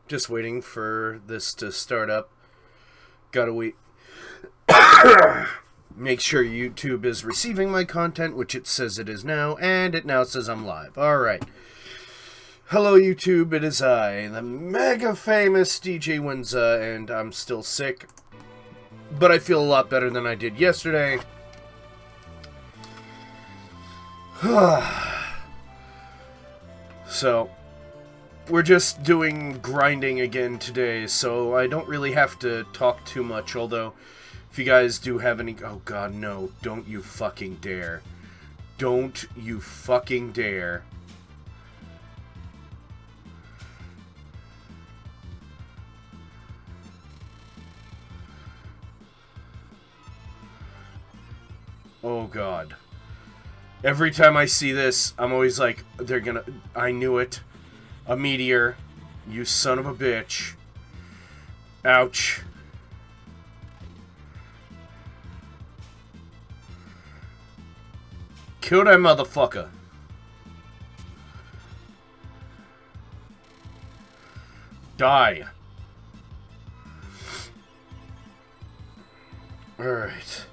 Just waiting for this to start up. Gotta wait. Make sure YouTube is receiving my content, which it says it is now, and it now says I'm live. Alright. Hello YouTube, it is I, the mega famous DJ Winza, and I'm still sick. But I feel a lot better than I did yesterday. So, we're just doing grinding again today, so I don't really have to talk too much, although if you guys do have any... Oh god, no. Don't you fucking dare. Don't you fucking dare. Oh god. Every time I see this, I'm always like, they're gonna... I knew it. A meteor. You son of a bitch. Ouch. Kill that motherfucker. Die. Alright.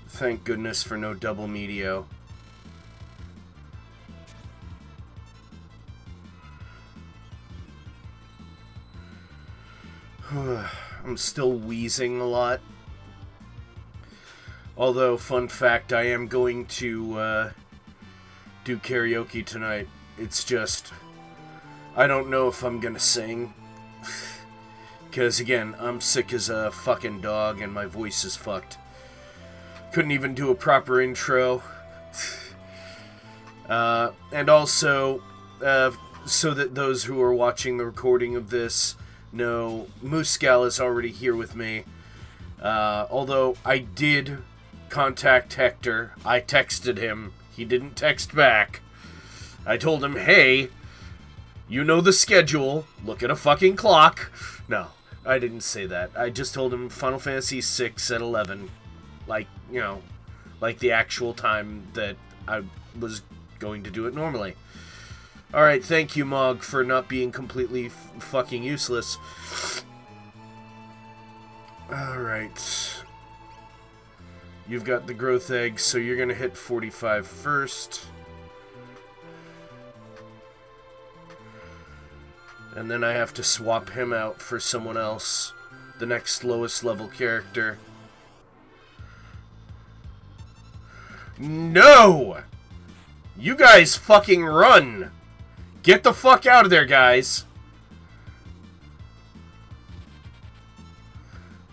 Thank goodness for no double meteo. I'm still wheezing a lot. Although, fun fact, I am going to do karaoke tonight. It's just, I don't know if I'm gonna sing. Because, again, I'm sick as a fucking dog and my voice is fucked. Couldn't even do a proper intro. And also, so that those who are watching the recording of this know, Mooscal is already here with me. Although I did contact Hector. I texted him. He didn't text back. I told him, hey, you know the schedule. Look at a fucking clock. No, I didn't say that. I just told him Final Fantasy VI at 11. Like, you know, like the actual time that I was going to do it normally. Alright, thank you, Mog, for not being completely fucking useless. Alright. You've got the growth egg, so you're gonna hit 45 first. And then I have to swap him out for someone else. The next lowest level character. No! You guys fucking run! Get the fuck out of there, guys!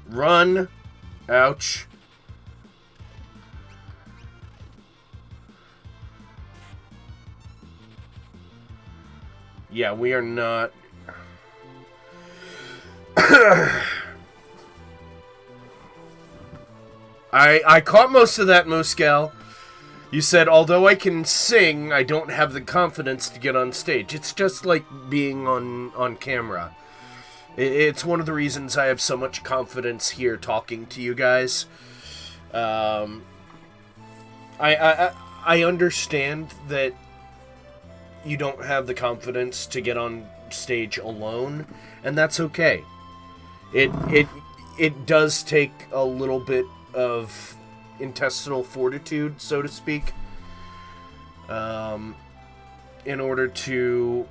Run. Ouch. Yeah, we are not... I caught most of that, Mooscal. You said, although I can sing, I don't have the confidence to get on stage. It's just like being on camera. It's one of the reasons I have so much confidence here talking to you guys. I understand that you don't have the confidence to get on stage alone, and that's okay. It does take a little bit of intestinal fortitude, so to speak, in order to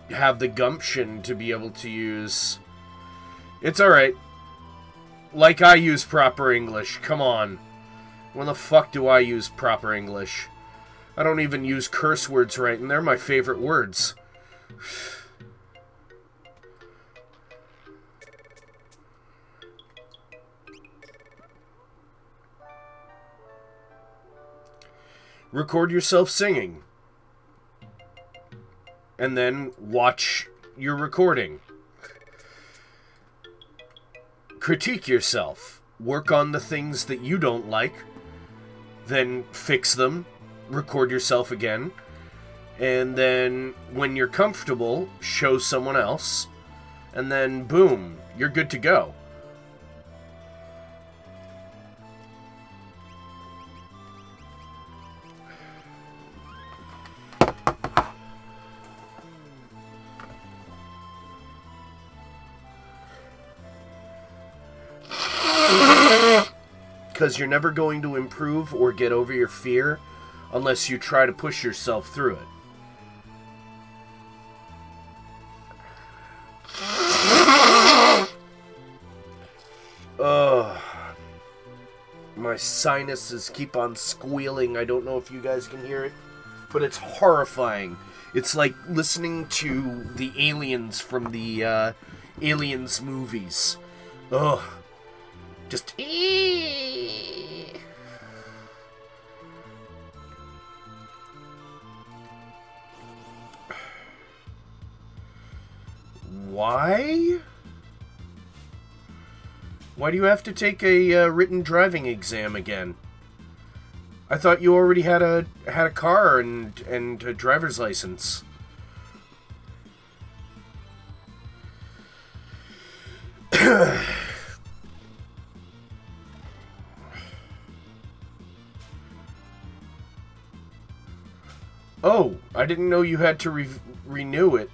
have the gumption to be able to use... It's alright. Like I use proper English. Come on. When the fuck do I use proper English? I don't even use curse words right, and they're my favorite words. Record yourself singing. And then watch your recording. Critique yourself. Work on the things that you don't like. Then fix them. Record yourself again. And then, when you're comfortable, show someone else. And then, boom, you're good to go. because you're never going to improve or get over your fear unless you try to push yourself through it. Ugh. My sinuses keep on squealing. I don't know if you guys can hear it, but it's horrifying. It's like listening to the aliens from the Aliens movies. Ugh. Just... Why? Why do you have to take a written driving exam again? I thought you already had a car and a driver's license. Oh, I didn't know you had to renew it.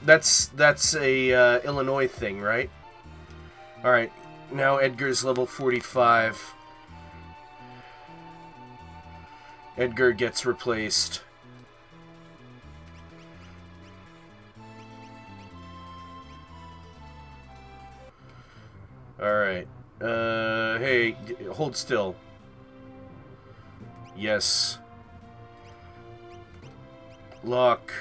That's a Illinois thing, right? Alright, now Edgar's level 45. Edgar gets replaced. Alright. Hey, hold still. Yes. Lock.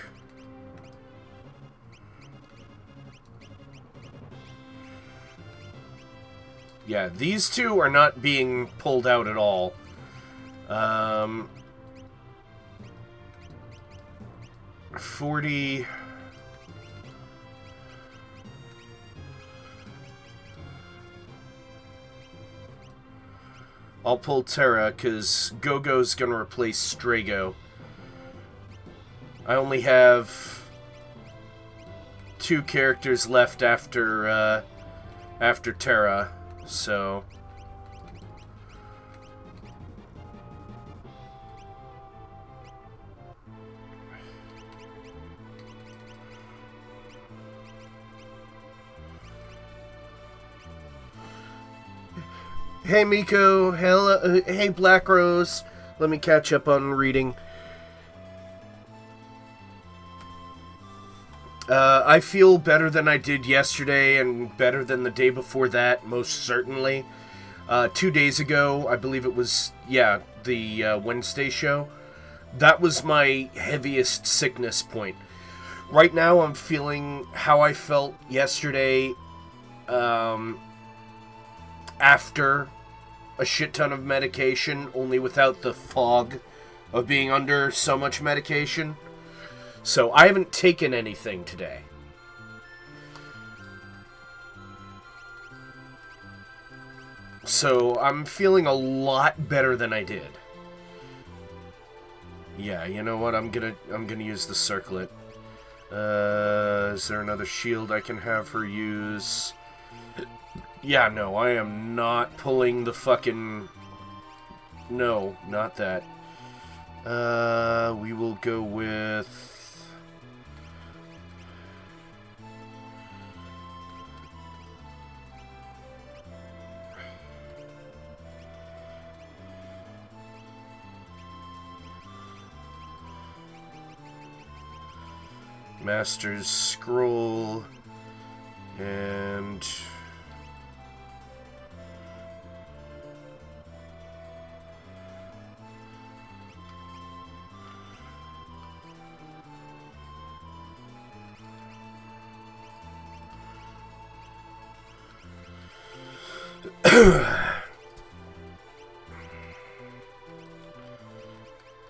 Yeah, these two are not being pulled out at all. 40... I'll pull Terra, because Gogo's gonna replace Strago. I only have 2 characters left after Terra, so... Hey Miko, hello, hey Black Rose. Let me catch up on reading. I feel better than I did yesterday and better than the day before that, most certainly. 2 days ago, I believe it was, yeah, the Wednesday show. That was my heaviest sickness point. Right now, I'm feeling how I felt yesterday, after a shit ton of medication, only without the fog of being under so much medication. So I haven't taken anything today. So I'm feeling a lot better than I did. Yeah, you know what? I'm gonna use the circlet. Is there another shield I can have her use? Yeah, no, I am not pulling the fucking... No, not that. We will go with... Master's Scroll... And...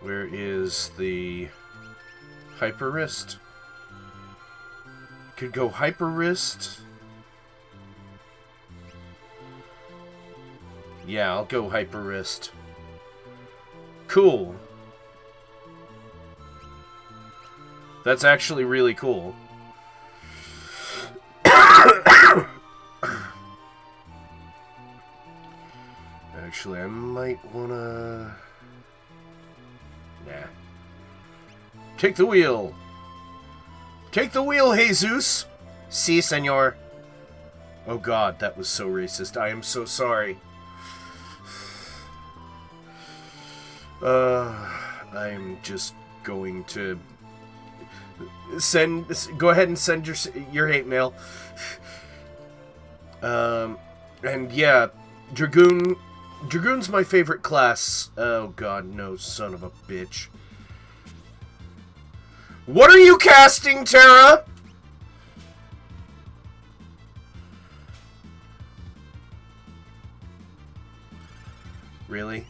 Where is the Hyper Wrist? Could go Hyper Wrist. Yeah, I'll go Hyper Wrist. Cool. That's actually really cool. Actually, I might wanna... Nah. Take the wheel! Take the wheel, Jesus! Si, senor. Oh god, that was so racist. I am so sorry. I'm just going to go ahead and send your hate mail. And yeah, Dragoon's my favorite class. Oh god, no, son of a bitch. What are you casting, Tara? Really?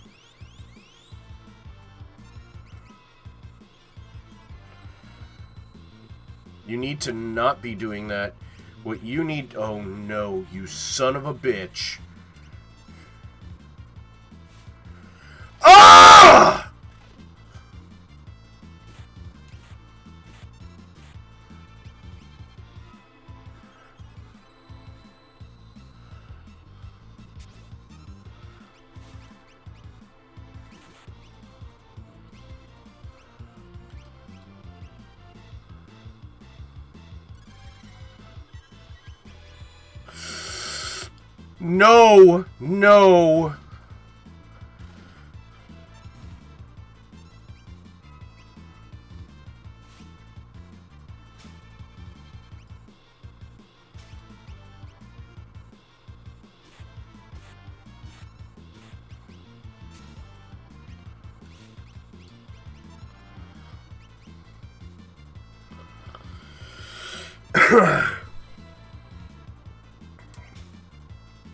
You need to not be doing that. What you need... Oh no, you son of a bitch. Ah! No! No!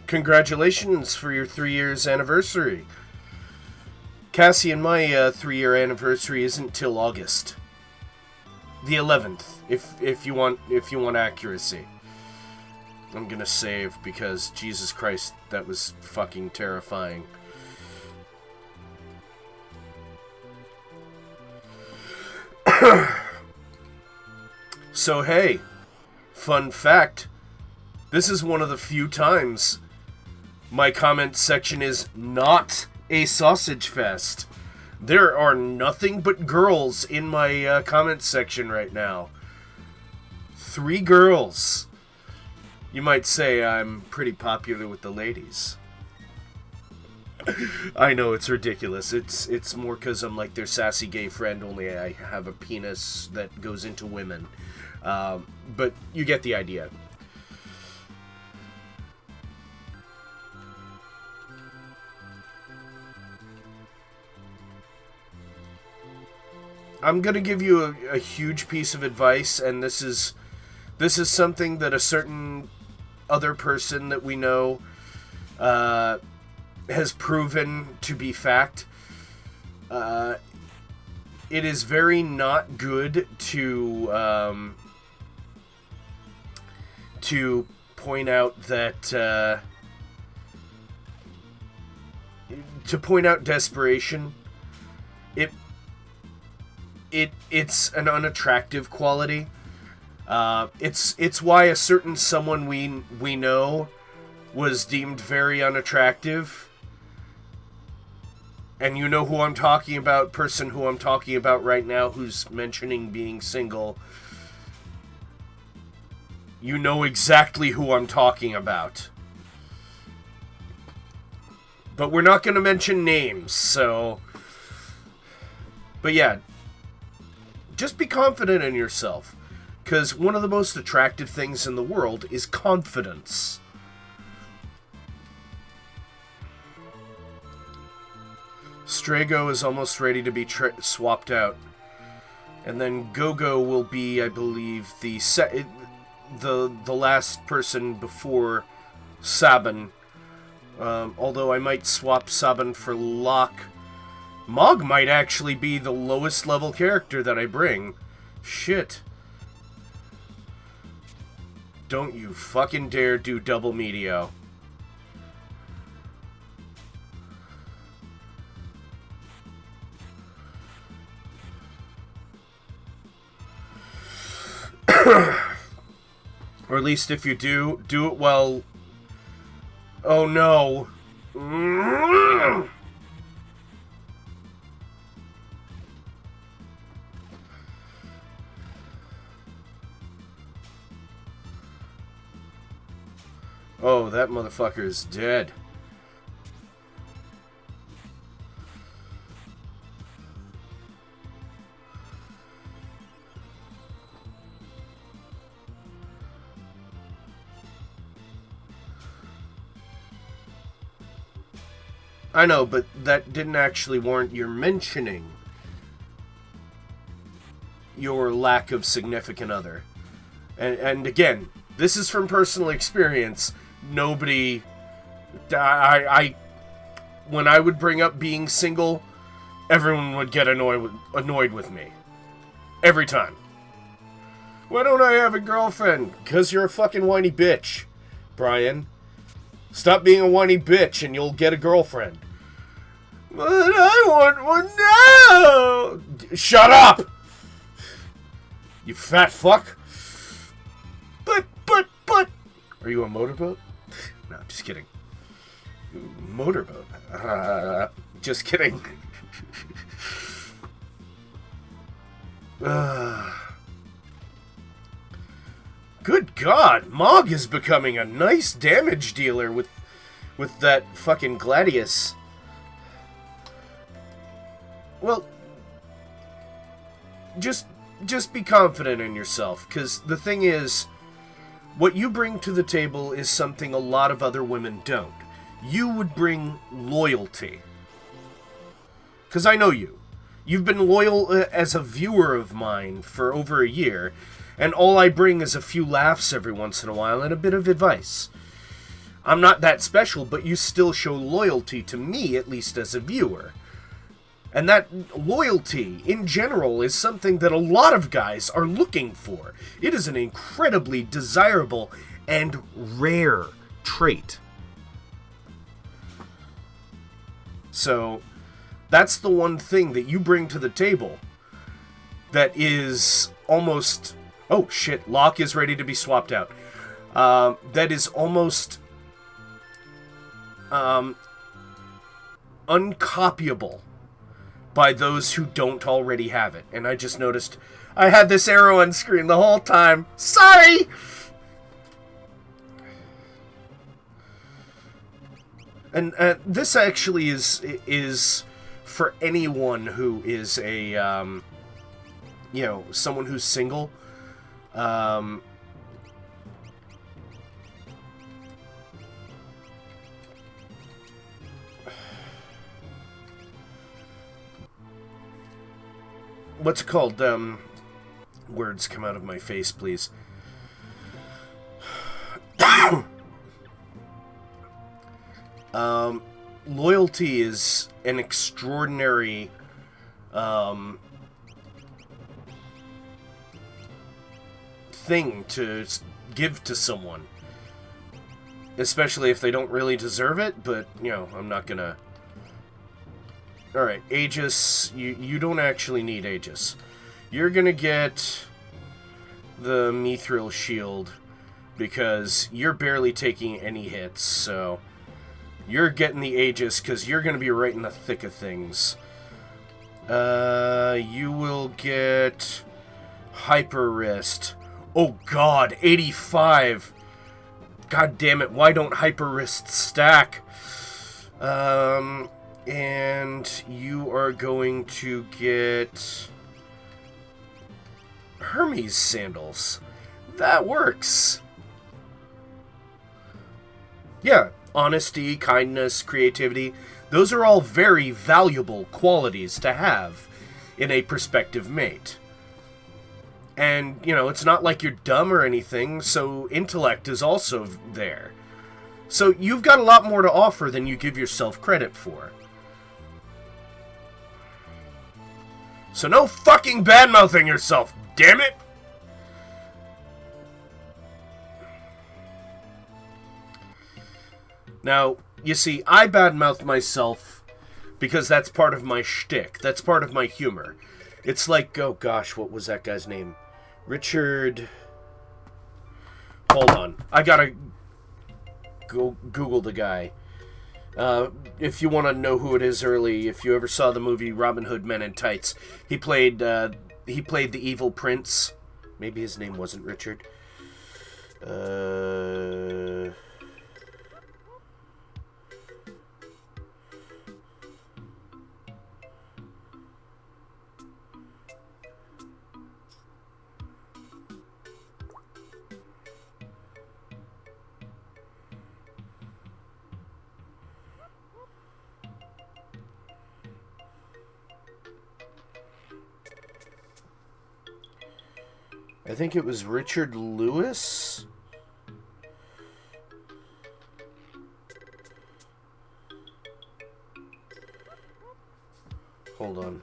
Congratulations for your 3 years anniversary. Cassie and my 3-year anniversary isn't till August the 11th. If you want accuracy. I'm gonna save because Jesus Christ, that was fucking terrifying. So hey, fun fact. This is one of the few times my comment section is not a sausage fest. There are nothing but girls in my comment section right now. 3 girls. You might say I'm pretty popular with the ladies. I know, it's ridiculous. It's more because I'm like their sassy gay friend, only I have a penis that goes into women. But you get the idea. I'm gonna give you a huge piece of advice, and this is something that a certain other person that we know has proven to be fact. It is very not good to point out that to point out desperation. It's an unattractive quality. It's why a certain someone we know was deemed very unattractive. And you know who I'm talking about, person who I'm talking about right now who's mentioning being single. You know exactly who I'm talking about. But we're not going to mention names, so... But yeah, just be confident in yourself. Because one of the most attractive things in the world is confidence. Strago is almost ready to be swapped out. And then Gogo will be, I believe, the last person before Sabin. Although I might swap Sabin for Locke. Mog might actually be the lowest level character that I bring. Shit. Don't you fucking dare do double Meteo. Or at least if you do it well. Oh no. Oh, that motherfucker is dead. I know, but that didn't actually warrant your mentioning your lack of significant other. And again, this is from personal experience. Nobody... when I would bring up being single, everyone would get annoyed with me. Every time. Why don't I have a girlfriend? Because you're a fucking whiny bitch, Brian. Stop being a whiny bitch and you'll get a girlfriend. But I want one now! Shut up! You fat fuck! But... Are you a motorboat? No, just kidding. Motorboat? Just kidding. Good God, Mog is becoming a nice damage dealer with that fucking Gladius. Well, just be confident in yourself, because the thing is, what you bring to the table is something a lot of other women don't. You would bring loyalty. Because I know you. You've been loyal as a viewer of mine for over a year, and all I bring is a few laughs every once in a while and a bit of advice. I'm not that special, but you still show loyalty to me, at least as a viewer. And that loyalty, in general, is something that a lot of guys are looking for. It is an incredibly desirable and rare trait. So, that's the one thing that you bring to the table that is almost... Oh, shit, Locke is ready to be swapped out. That is almost... uncopyable by those who don't already have it. And I just noticed I had this arrow on screen the whole time. Sorry! And this actually is for anyone who is a, someone who's single. What's it called? Words come out of my face, please. Loyalty is an extraordinary, thing to give to someone. Especially if they don't really deserve it, but, I'm not gonna... Alright, Aegis, you don't actually need Aegis. You're gonna get the Mithril Shield, because you're barely taking any hits, so... You're getting the Aegis, because you're going to be right in the thick of things. You will get Hyper Wrist. Oh god, 85! God damn it, why don't Hyper Wrists stack? And you are going to get Hermes Sandals. That works. Yeah. Honesty, kindness, creativity, those are all very valuable qualities to have in a prospective mate. And, it's not like you're dumb or anything, so intellect is also there. So you've got a lot more to offer than you give yourself credit for. So no fucking bad-mouthing yourself, damn it! Now, you see, I badmouth myself because that's part of my shtick. That's part of my humor. It's like, oh gosh, what was that guy's name? Richard... Hold on. I gotta go Google the guy. If you want to know who it is early, if you ever saw the movie Robin Hood Men in Tights, he played the evil prince. Maybe his name wasn't Richard. I think it was Richard Lewis. Hold on.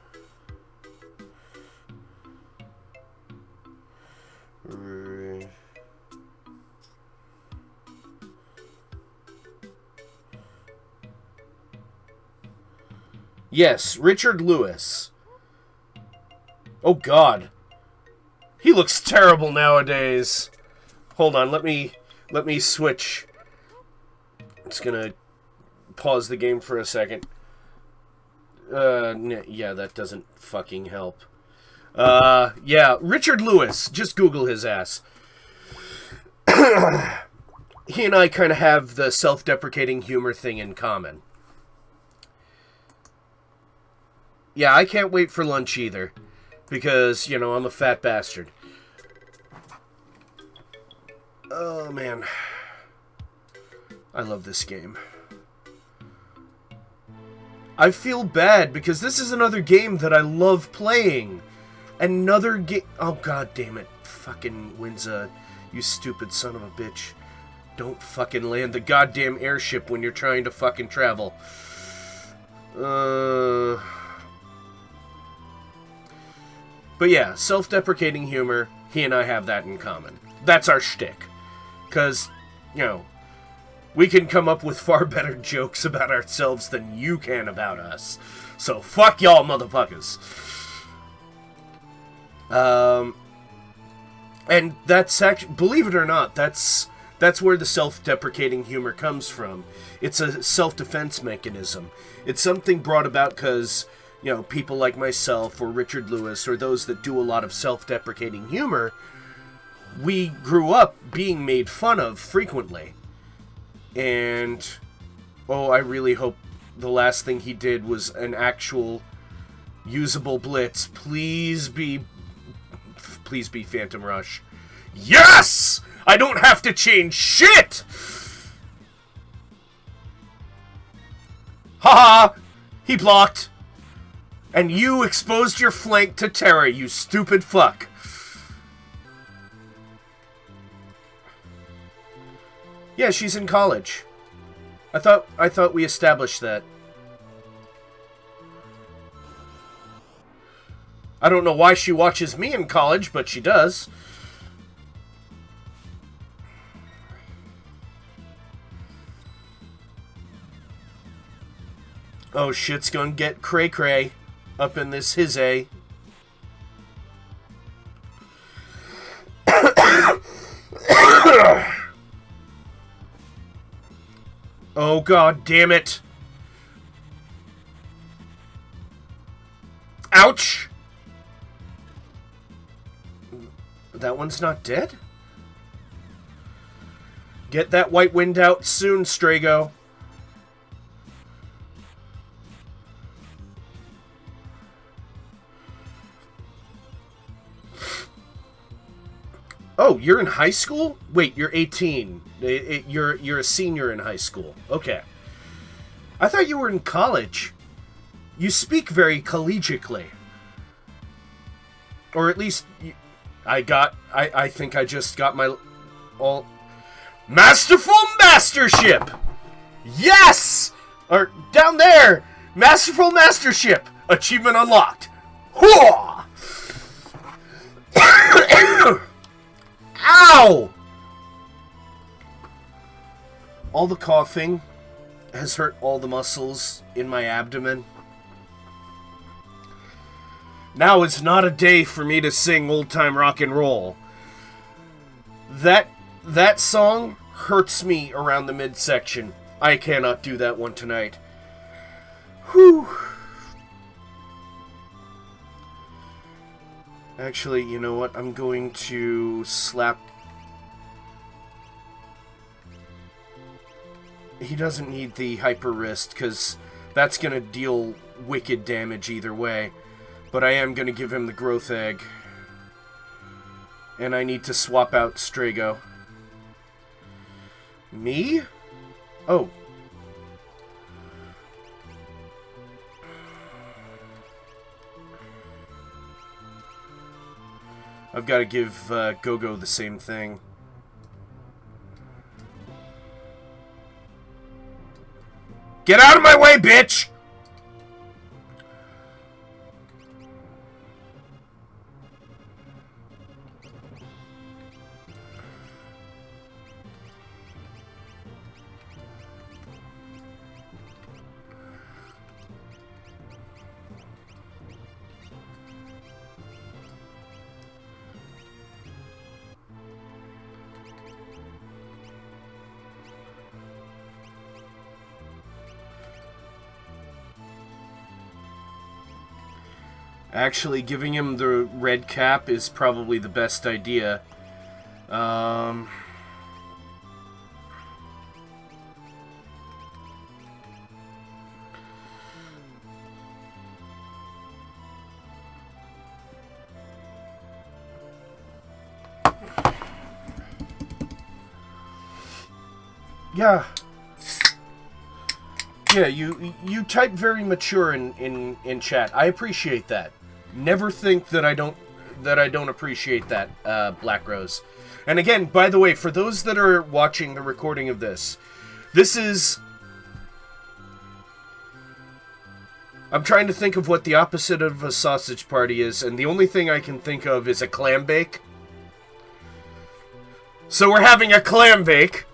Yes, Richard Lewis. Oh God. He looks terrible nowadays. Hold on, let me switch. It's gonna pause the game for a second. Yeah, that doesn't fucking help. Yeah, Richard Lewis. Just Google his ass. He and I kind of have the self-deprecating humor thing in common. Yeah, I can't wait for lunch either. Because, you know, I'm a fat bastard. Oh, man. I love this game. I feel bad because this is another game that I love playing. Another game. Oh, God damn it. Fucking Winza, you stupid son of a bitch. Don't fucking land the goddamn airship when you're trying to fucking travel. But yeah, self-deprecating humor, he and I have that in common. That's our shtick. Because, you know, we can come up with far better jokes about ourselves than you can about us. So fuck y'all, motherfuckers. And that's actually, believe it or not, that's where the self-deprecating humor comes from. It's a self-defense mechanism. It's something brought about because, you know, people like myself or Richard Lewis or those that do a lot of self-deprecating humor, we grew up being made fun of frequently. And, oh, I really hope the last thing he did was an actual usable blitz. Please be Phantom Rush. Yes! I don't have to change shit! Haha! He blocked. And you exposed your flank to terror, you stupid fuck. Yeah, she's in college. I thought we established that. I don't know why she watches me in college, but she does. Oh, shit's gonna get cray-cray up in this his-a. Oh, God damn it. Ouch! That one's not dead? Get that white wind out soon, Strago. Oh, you're in high school? Wait, you're 18. You're a senior in high school. Okay. I thought you were in college. You speak very collegiately. Or at least, I think I just got my all... Masterful Mastership! Yes! Or, down there! Masterful Mastership! Achievement unlocked. Hooah! Ow! All the coughing has hurt all the muscles in my abdomen. Now is not a day for me to sing old-time rock and roll. That song hurts me around the midsection. I cannot do that one tonight. Whew. Actually, you know what? I'm going to slap... He doesn't need the hyper wrist, because that's going to deal wicked damage either way. But I am going to give him the growth egg. And I need to swap out Strago. Me? Oh. I've got to give Go-Go the same thing. Get out of my way, bitch! Actually, giving him the red cap is probably the best idea. Yeah. Yeah, you type very mature in chat. I appreciate that. Never think that I don't appreciate that, Black Rose. And again, by the way, for those that are watching the recording of this is... I'm trying to think of what the opposite of a sausage party is, and the only thing I can think of is a clam bake. So we're having a clam bake.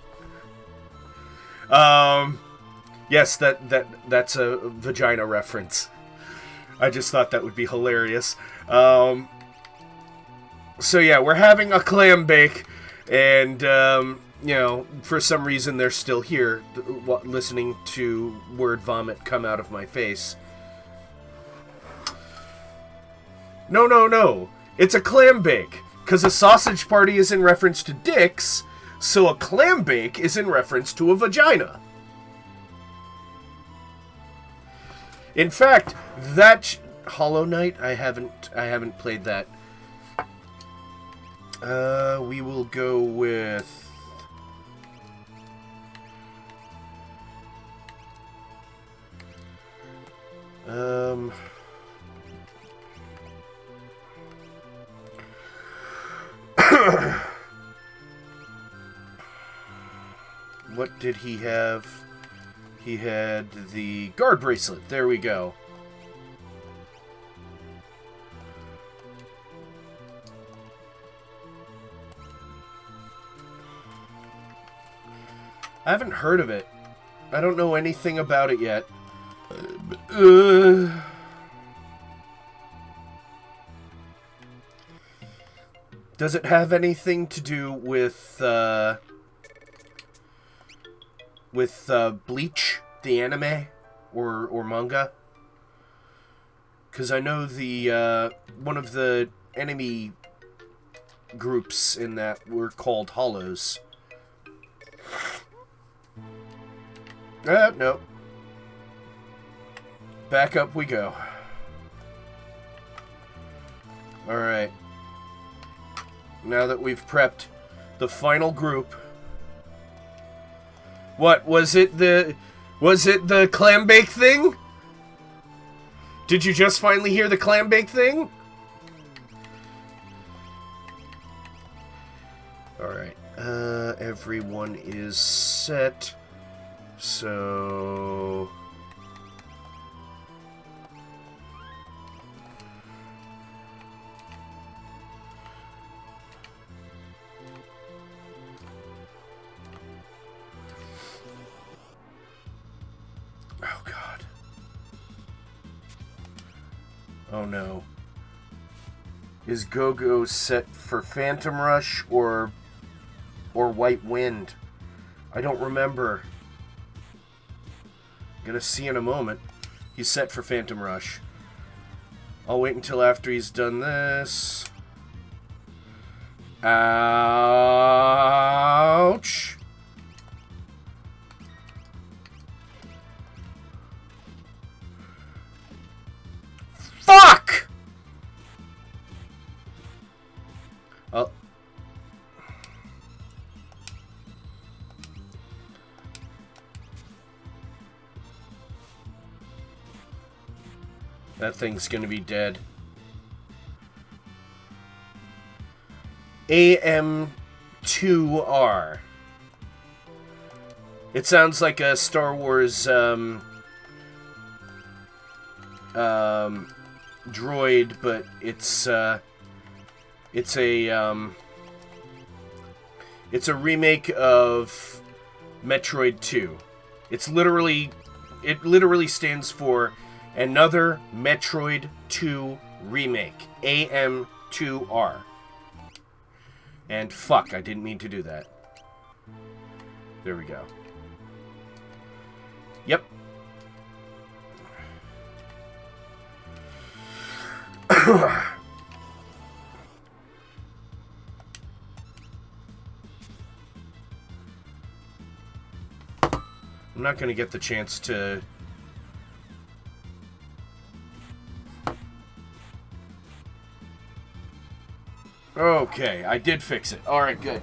Yes, that's a vagina reference. I just thought that would be hilarious. So yeah, we're having a clam bake, and you know, for some reason they're still here, listening to word vomit come out of my face. No, it's a clam bake, because a sausage party is in reference to dicks, so a clam bake is in reference to a vagina. In fact, that Hollow Knight, I haven't played that. We will go with what did he have? He had the guard bracelet. There we go. I haven't heard of it. I don't know anything about it yet. Does it have anything to do with Bleach, the anime, or manga? Because I know the one of the enemy groups in that were called Hollows. No. Back up we go. Alright. Now that we've prepped the final group. What, was it the clam bake thing? Did you just finally hear the clam bake thing? Alright. Everyone is set. So... oh, God. Oh, no. Is Go-Go set for Phantom Rush or White Wind? I don't remember. Gonna see in a moment. He's set for Phantom Rush. I'll wait until after he's done this. Ouch. Fuck! Oh. That thing's gonna be dead. AM2R. It sounds like a Star Wars droid, but it's a remake of Metroid 2. It literally stands for Another Metroid 2 Remake, AM2R. And fuck, I didn't mean to do that. There we go. Yep. I'm not going to get the chance to... Okay, I did fix it. Alright, good.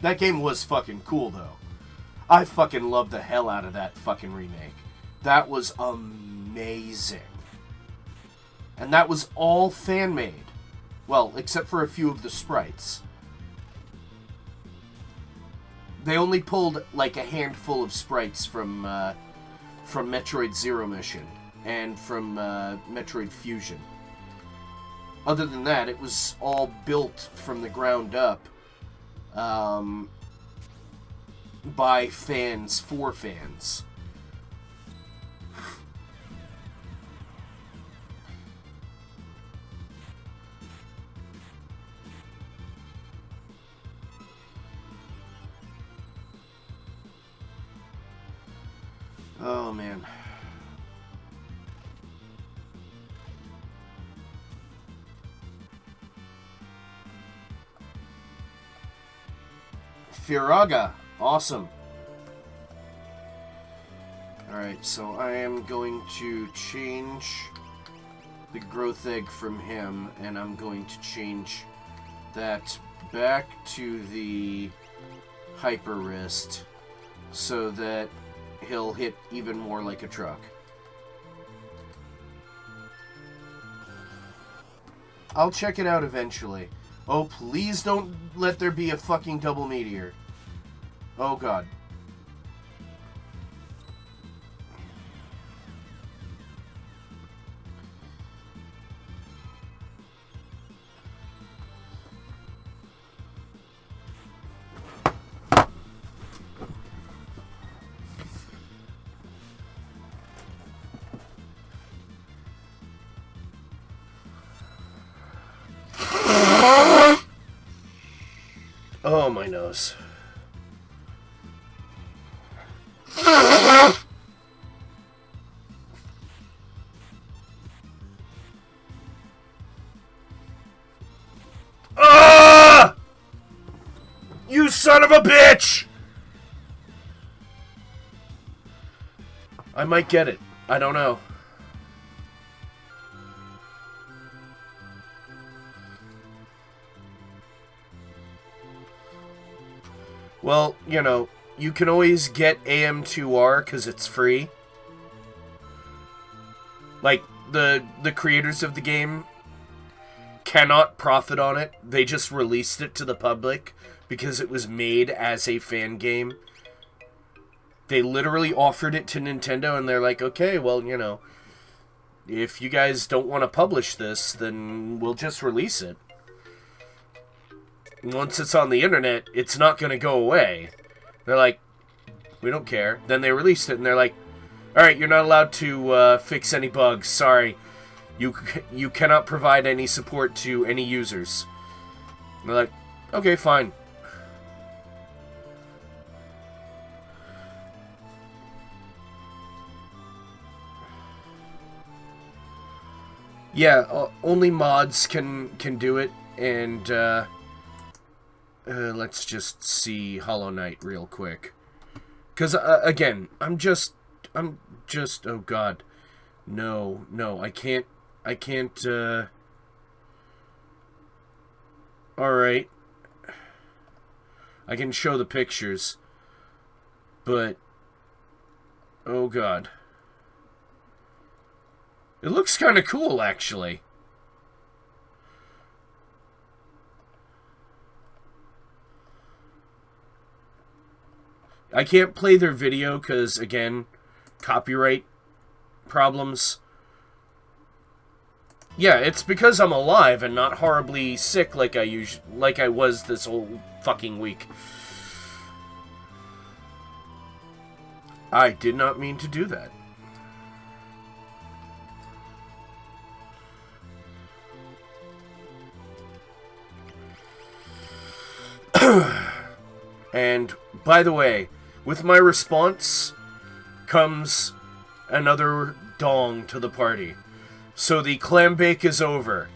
That game was fucking cool, though. I fucking loved the hell out of that fucking remake. That was amazing. And that was all fan-made. Well, except for a few of the sprites. They only pulled, like, a handful of sprites from Metroid Zero Mission and from Metroid Fusion. Other than that, it was all built from the ground up. By fans, for fans. Oh, man. Firaga. Awesome. Alright, so I am going to change the growth egg from him, and I'm going to change that back to the hyper wrist so that he'll hit even more like a truck. I'll check it out eventually. Oh, please don't let there be a fucking double meteor. Oh, God. Oh, my nose. Ah! You son of a bitch! I might get it. I don't know. Well, you know, you can always get AM2R because it's free. Like, the creators of the game cannot profit on it. They just released it to the public because it was made as a fan game. They literally offered it to Nintendo, and they're like, okay, well, you know, if you guys don't want to publish this, then we'll just release it. Once it's on the internet, it's not going to go away. They're like, we don't care. Then they released it, and they're like, alright, you're not allowed to fix any bugs. Sorry. You cannot provide any support to any users. And they're like, okay, fine. Yeah, only mods can do it, and let's just see Hollow Knight real quick. Because, again, I'm just, oh god. No, I can't, alright. I can show the pictures. But, oh god. It looks kind of cool, actually. I can't play their video because, again, copyright problems. Yeah, it's because I'm alive and not horribly sick like I was this whole fucking week. I did not mean to do that. And, by the way, with my response comes another dong to the party. So the clam bake is over.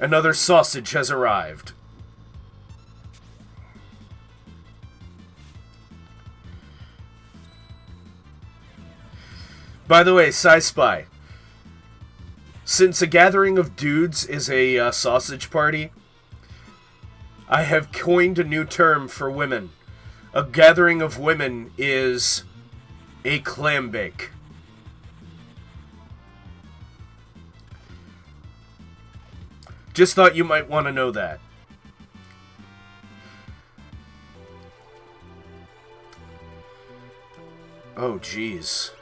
Another sausage has arrived. By the way, PsySpy, since a gathering of dudes is a sausage party, I have coined a new term for women. A gathering of women is a clam bake. Just thought you might want to know that. Oh, jeez.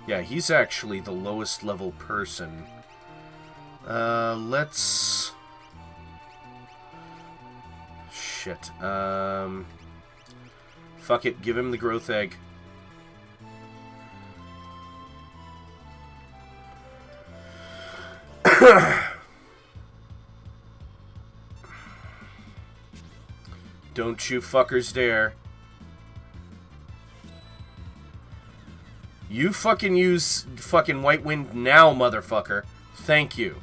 Yeah, he's actually the lowest level person. Let's... Shit. Fuck it, give him the growth egg. Don't you fuckers dare. You fucking use fucking White Wind now, motherfucker. Thank you.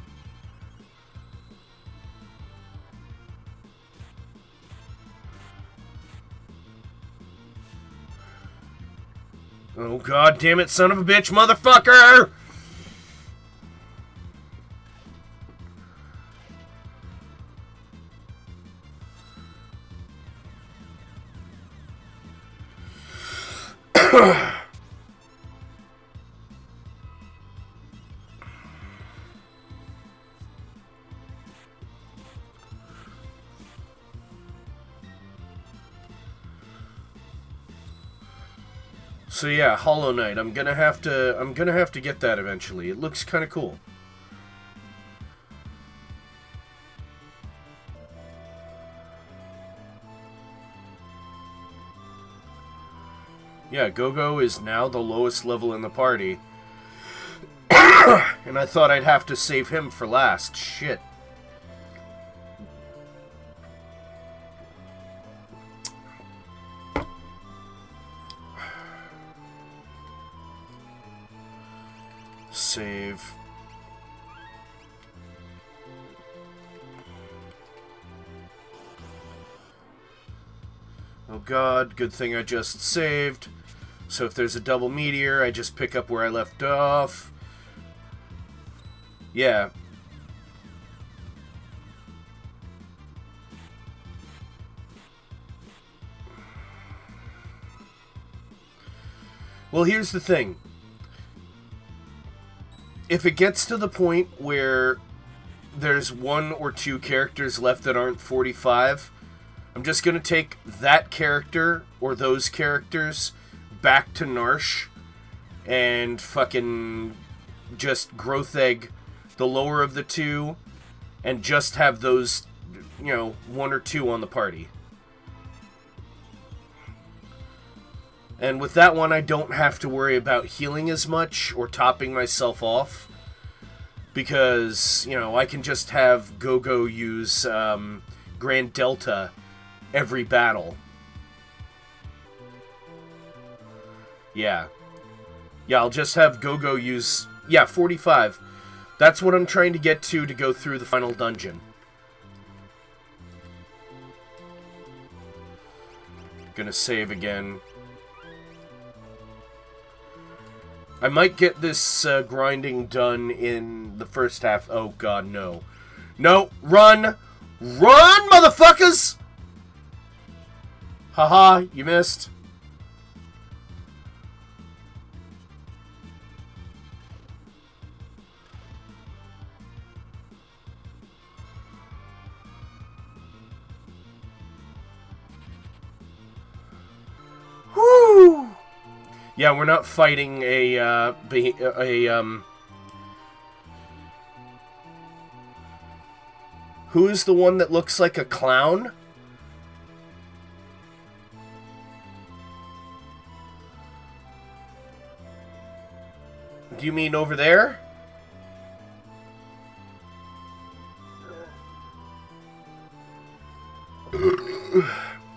Oh, god damn it, son of a bitch, motherfucker! So yeah, Hollow Knight. I'm gonna have to get that eventually. It looks kind of cool. Yeah, Go-Go is now the lowest level in the party. And I thought I'd have to save him for last. Shit. Save. Oh god, good thing I just saved. So if there's a double meteor, I just pick up where I left off. Yeah. Well, here's the thing. If it gets to the point where there's one or two characters left that aren't 45, I'm just going to take that character or those characters back to Narsh and fucking just growth egg the lower of the two and just have those, you know, one or two on the party. And with that one, I don't have to worry about healing as much or topping myself off. Because, you know, I can just have Go-Go use Grand Delta every battle. Yeah. Yeah, I'll just have Go-Go use... Yeah, 45. That's what I'm trying to get to go through the final dungeon. Gonna save again. I might get this grinding done in the first half. Oh god, no. No, run! Run, motherfuckers! Haha, you missed. Woo! Yeah, we're not fighting who's the one that looks like a clown? Do you mean over there?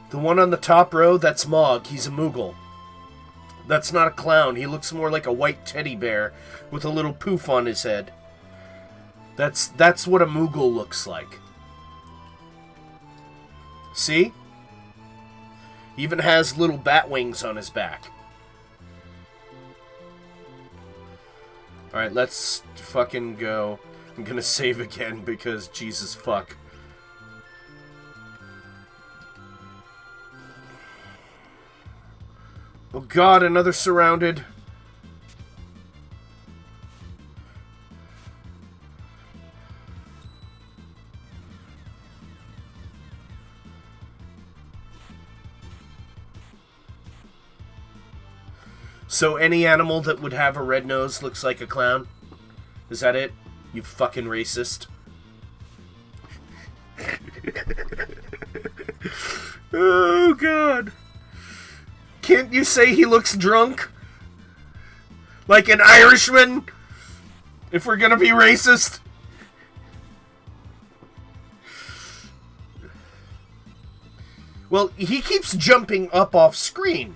The one on the top row, that's Mog. He's a Moogle. That's not a clown. He looks more like a white teddy bear with a little poof on his head. That's what a Moogle looks like. See? He even has little bat wings on his back. Alright, let's fucking go. I'm gonna save again because Jesus fuck. Oh god, another surrounded. So any animal that would have a red nose looks like a clown? Is that it? You fucking racist. Oh god. Can't you say he looks drunk? Like an Irishman? If we're gonna be racist? Well, he keeps jumping up off screen.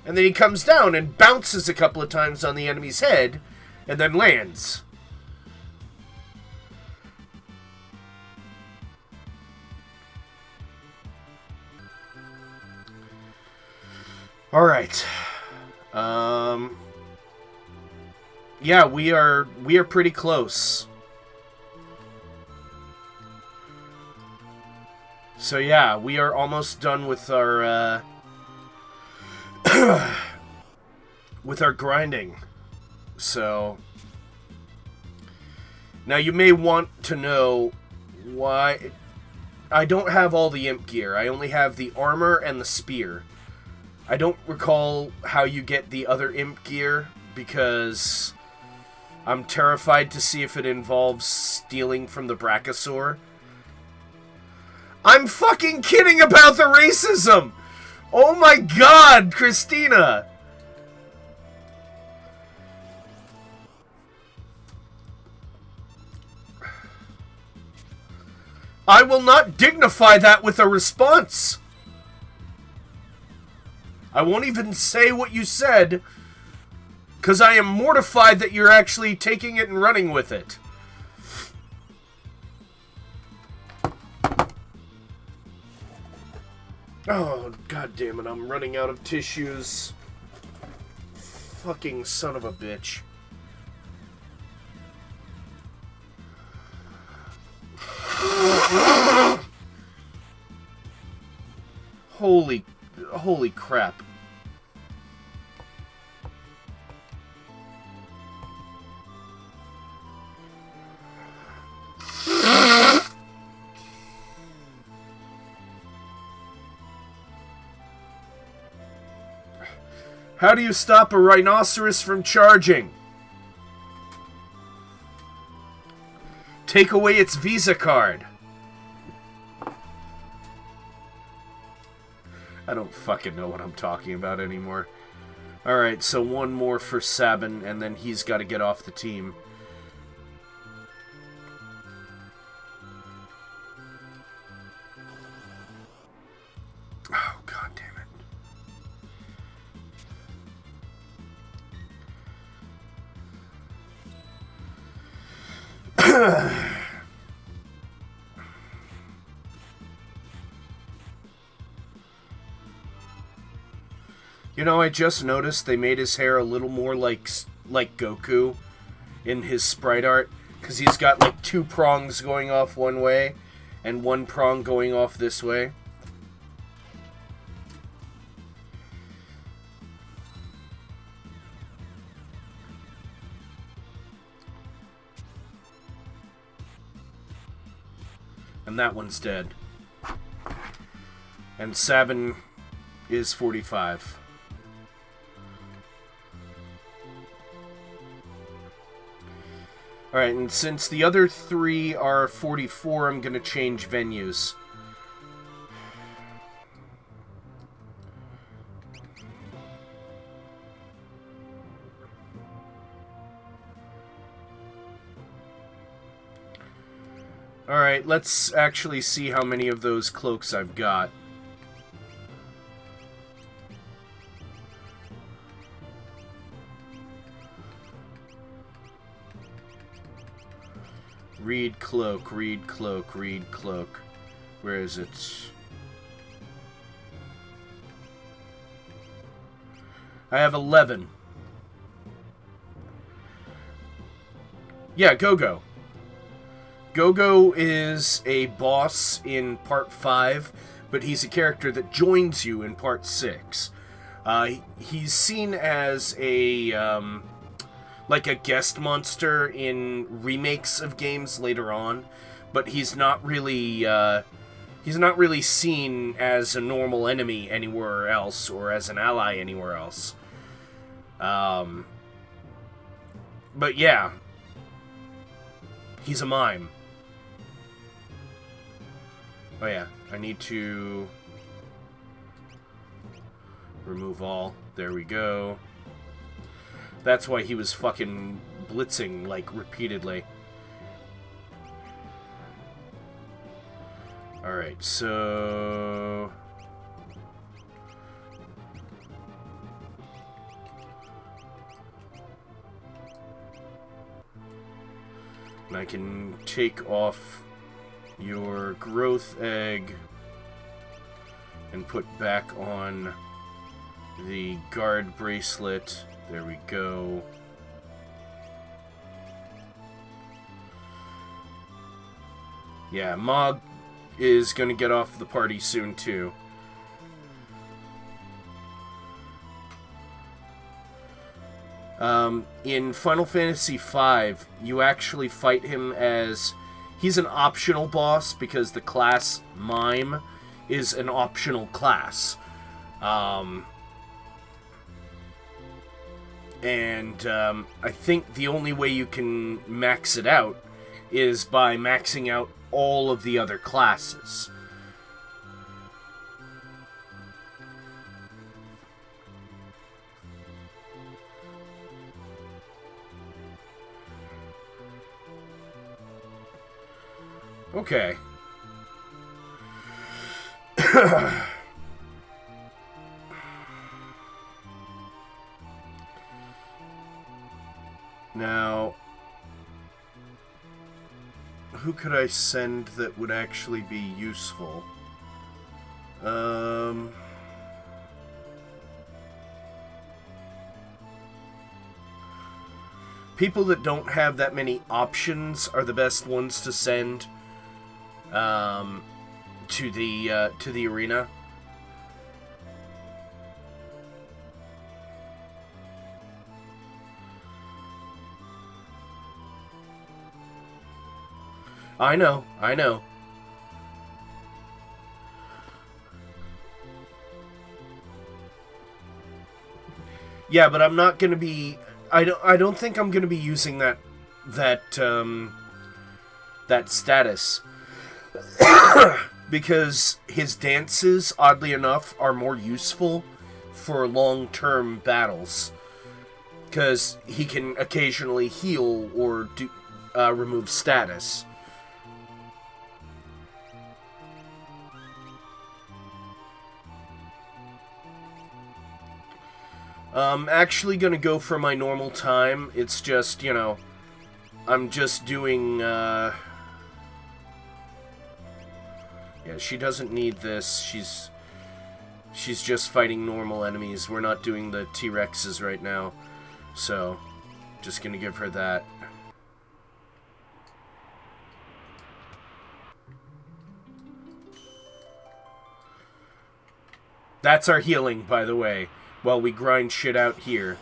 And then he comes down and bounces a couple of times on the enemy's head, and then lands. Alright. Yeah, we are pretty close. So yeah, we are almost done with our with our grinding. So now you may want to know why I don't have all the imp gear. I only have the armor and the spear. I don't recall how you get the other imp gear because I'm terrified to see if it involves stealing from the Brachiosaur. I'm fucking kidding about the racism! Oh my god, Christina! I will not dignify that with a response! I won't even say what you said, because I am mortified that you're actually taking it and running with it. Oh, god damn it, I'm running out of tissues. Fucking son of a bitch. Holy crap. How do you stop a rhinoceros from charging? Take away its Visa card. I don't fucking know what I'm talking about anymore. Alright, so one more for Sabin, and then he's got to get off the team. Oh, god damn it. You know, I just noticed they made his hair a little more like Goku in his sprite art, because he's got like 2 prongs going off one way and 1 prong going off this way. And that one's dead. And Sabin is 45. Alright, and since the other 3 are 44, I'm going to change venues. Alright, let's actually see how many of those cloaks I've got. Read cloak, read cloak, read cloak. Where is it? I have 11. Yeah, Go-Go. Go-Go is a boss in Part 5, but he's a character that joins you in Part 6. He's seen as a, like a guest monster in remakes of games later on, but he's not really seen as a normal enemy anywhere else, or as an ally anywhere else. But yeah, he's a mime. Oh yeah, I need to remove all. There we go. That's why he was fucking blitzing, like, repeatedly. Alright, so... and I can take off your growth egg and put back on the guard bracelet. There we go. Yeah, Mog is gonna get off the party soon too. In Final Fantasy V, you actually fight him as... he's an optional boss because the class Mime is an optional class. And I think the only way you can max it out is by maxing out all of the other classes. Okay. Now, who could I send that would actually be useful? People that don't have that many options are the best ones to send to the arena. I know. Yeah, but I'm not gonna be. I don't think I'm gonna be using that status because his dances, oddly enough, are more useful for long-term battles because he can occasionally heal or do. Remove status. I'm actually gonna go for my normal time. It's just, you know, I'm just doing, yeah, she doesn't need this. She's just fighting normal enemies. We're not doing the T-Rexes right now. So, just gonna give her that. That's our healing, by the way, while we grind shit out here.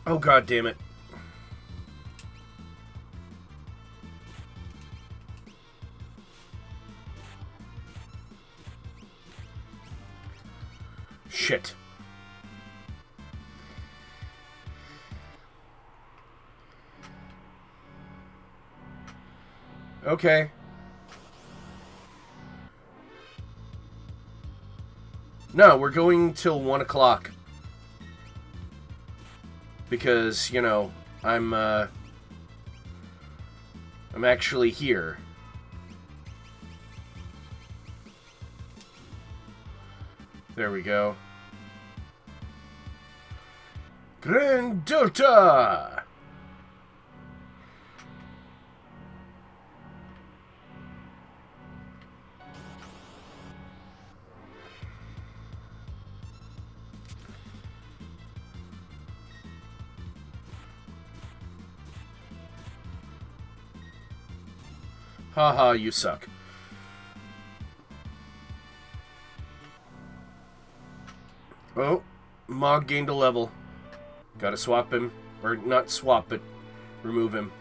Oh, god damn it. Shit. Okay. No, we're going till 1 o'clock. Because, you know, I'm actually here. There we go. Grand Delta! Haha, you suck. Oh, Mog gained a level. Gotta swap him. Or not swap, but remove him.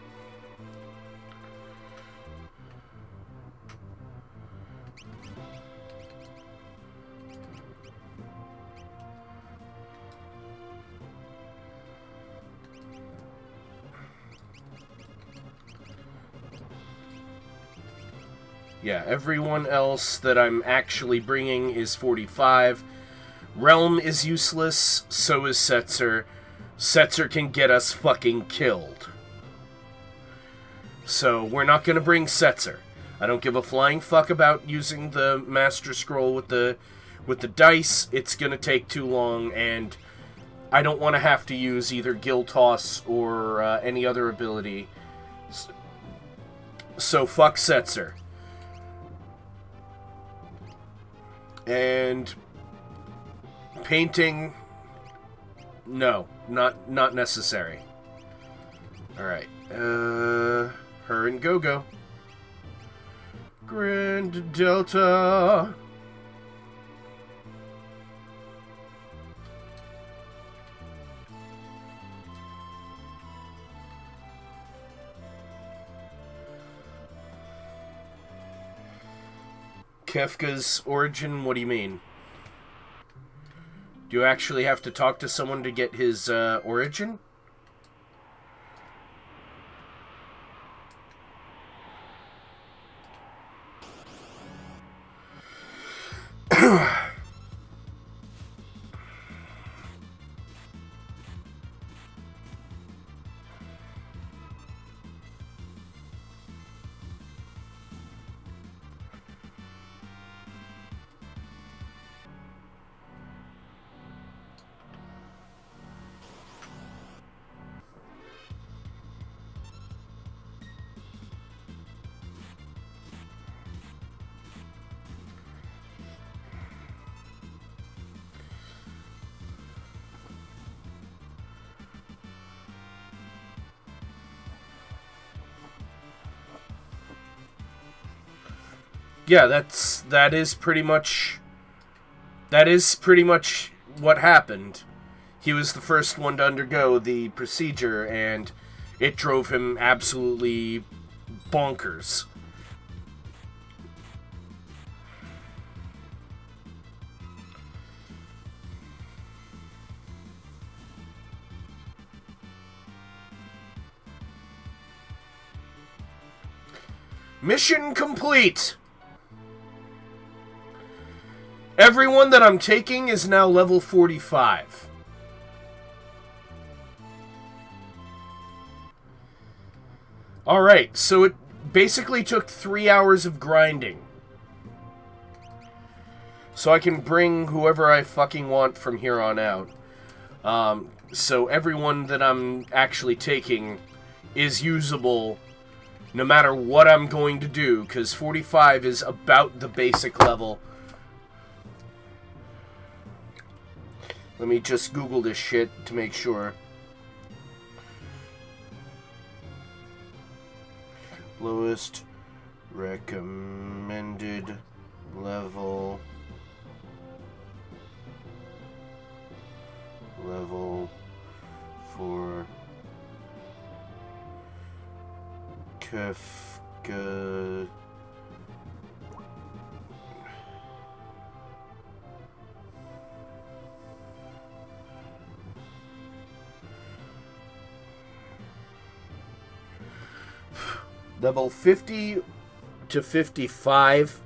Yeah, everyone else that I'm actually bringing is 45. Realm is useless, so is Setzer. Setzer can get us fucking killed. So, we're not gonna bring Setzer. I don't give a flying fuck about using the Master Scroll with the dice. It's gonna take too long, and I don't want to have to use either Gill Toss or any other ability. So, fuck Setzer. And painting, no, not necessary. Alright, her and Go-Go. Grand Delta. Kefka's origin? What do you mean? Do you actually have to talk to someone to get his origin? Yeah, that is pretty much what happened. He was the first one to undergo the procedure, and it drove him absolutely bonkers. Mission complete! Everyone that I'm taking is now level 45. Alright, so it basically took 3 hours of grinding. So I can bring whoever I fucking want from here on out. So everyone that I'm actually taking is usable no matter what I'm going to do, because 45 is about the basic level. Let me just Google this shit to make sure. Lowest recommended level for Kefka. Level 50 to 55.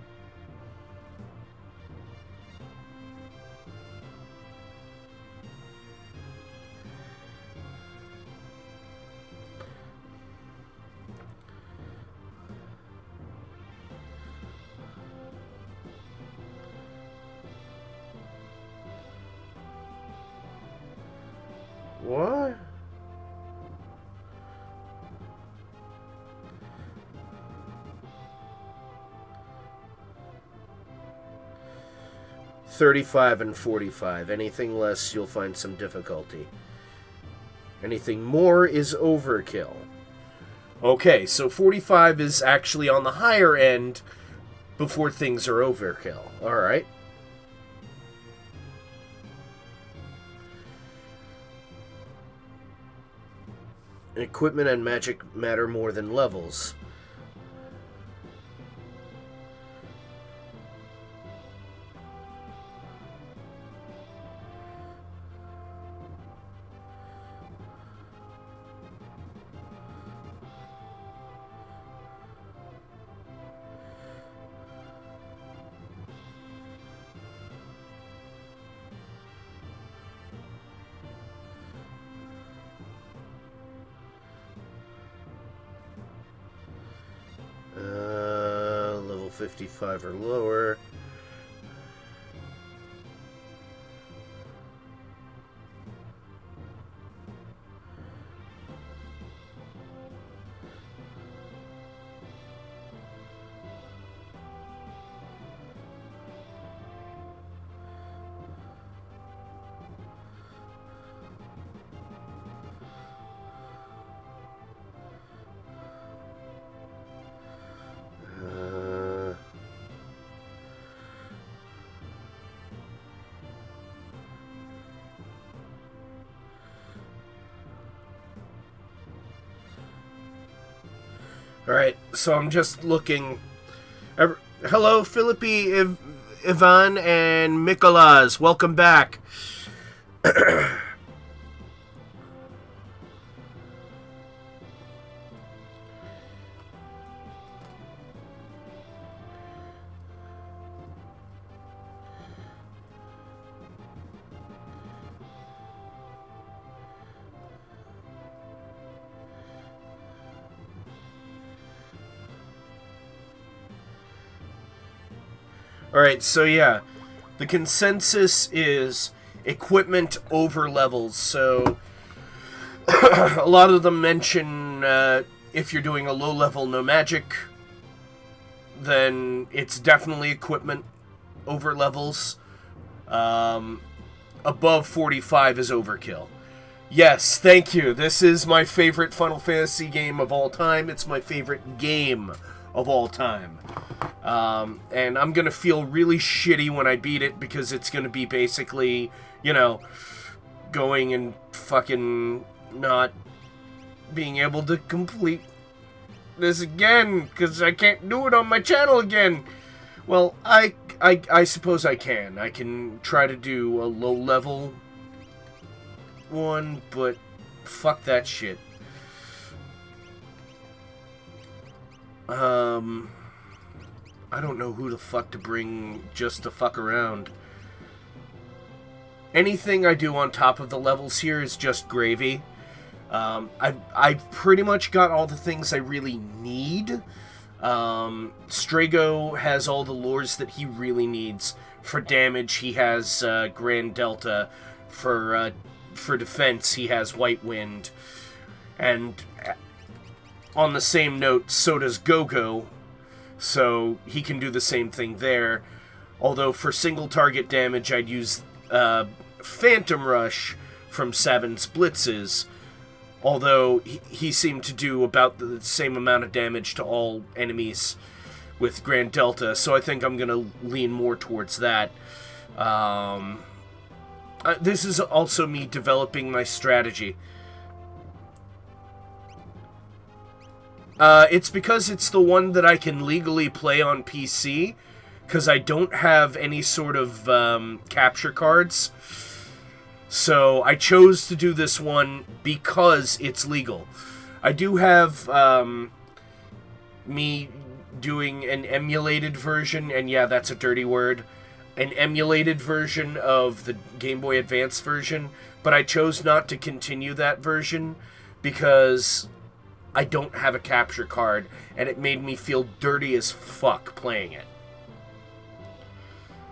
What? $35 and $45. Anything less, you'll find some difficulty. Anything more is overkill. Okay, so 45 is actually on the higher end before things are overkill. Alright. Equipment and magic matter more than levels. Level 55 or lower. Alright, so I'm just looking. Hello, Philippi, Ivan, and Mikolas. Welcome back. Alright, so yeah, the consensus is equipment over levels, so a lot of them mention if you're doing a low level no magic, then it's definitely equipment over levels. Above 45 is overkill. Yes, thank you. This is my favorite Final Fantasy game of all time. It's my favorite game of all time. And I'm gonna feel really shitty when I beat it, because it's gonna be basically, you know, going and fucking not being able to complete this again, because I can't do it on my channel again. Well, I suppose I can. I can try to do a low-level one, but fuck that shit. I don't know who the fuck to bring just to fuck around. Anything I do on top of the levels here is just gravy. I've pretty much got all the things I really need. Strago has all the lures that he really needs. For damage, he has Grand Delta. For for defense, he has White Wind. And on the same note, so does Go-Go. So he can do the same thing there. Although for single target damage, I'd use Phantom Rush from Sabin's Blitzes. Although he seemed to do about the same amount of damage to all enemies with Grand Delta. So I think I'm going to lean more towards that. This is also me developing my strategy. It's because it's the one that I can legally play on PC, because I don't have any sort of capture cards. So I chose to do this one because it's legal. I do have me doing an emulated version, and yeah, that's a dirty word, an emulated version of the Game Boy Advance version, but I chose not to continue that version because I don't have a capture card, and it made me feel dirty as fuck playing it.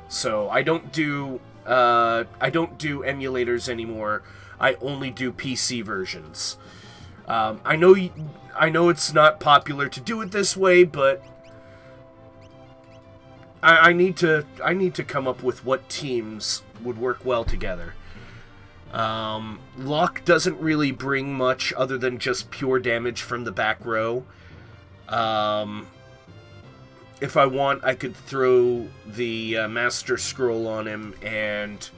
So I don't do emulators anymore. I only do PC versions. I know it's not popular to do it this way, but I need to come up with what teams would work well together. Locke doesn't really bring much other than just pure damage from the back row. If I want, I could throw the Master Scroll on him and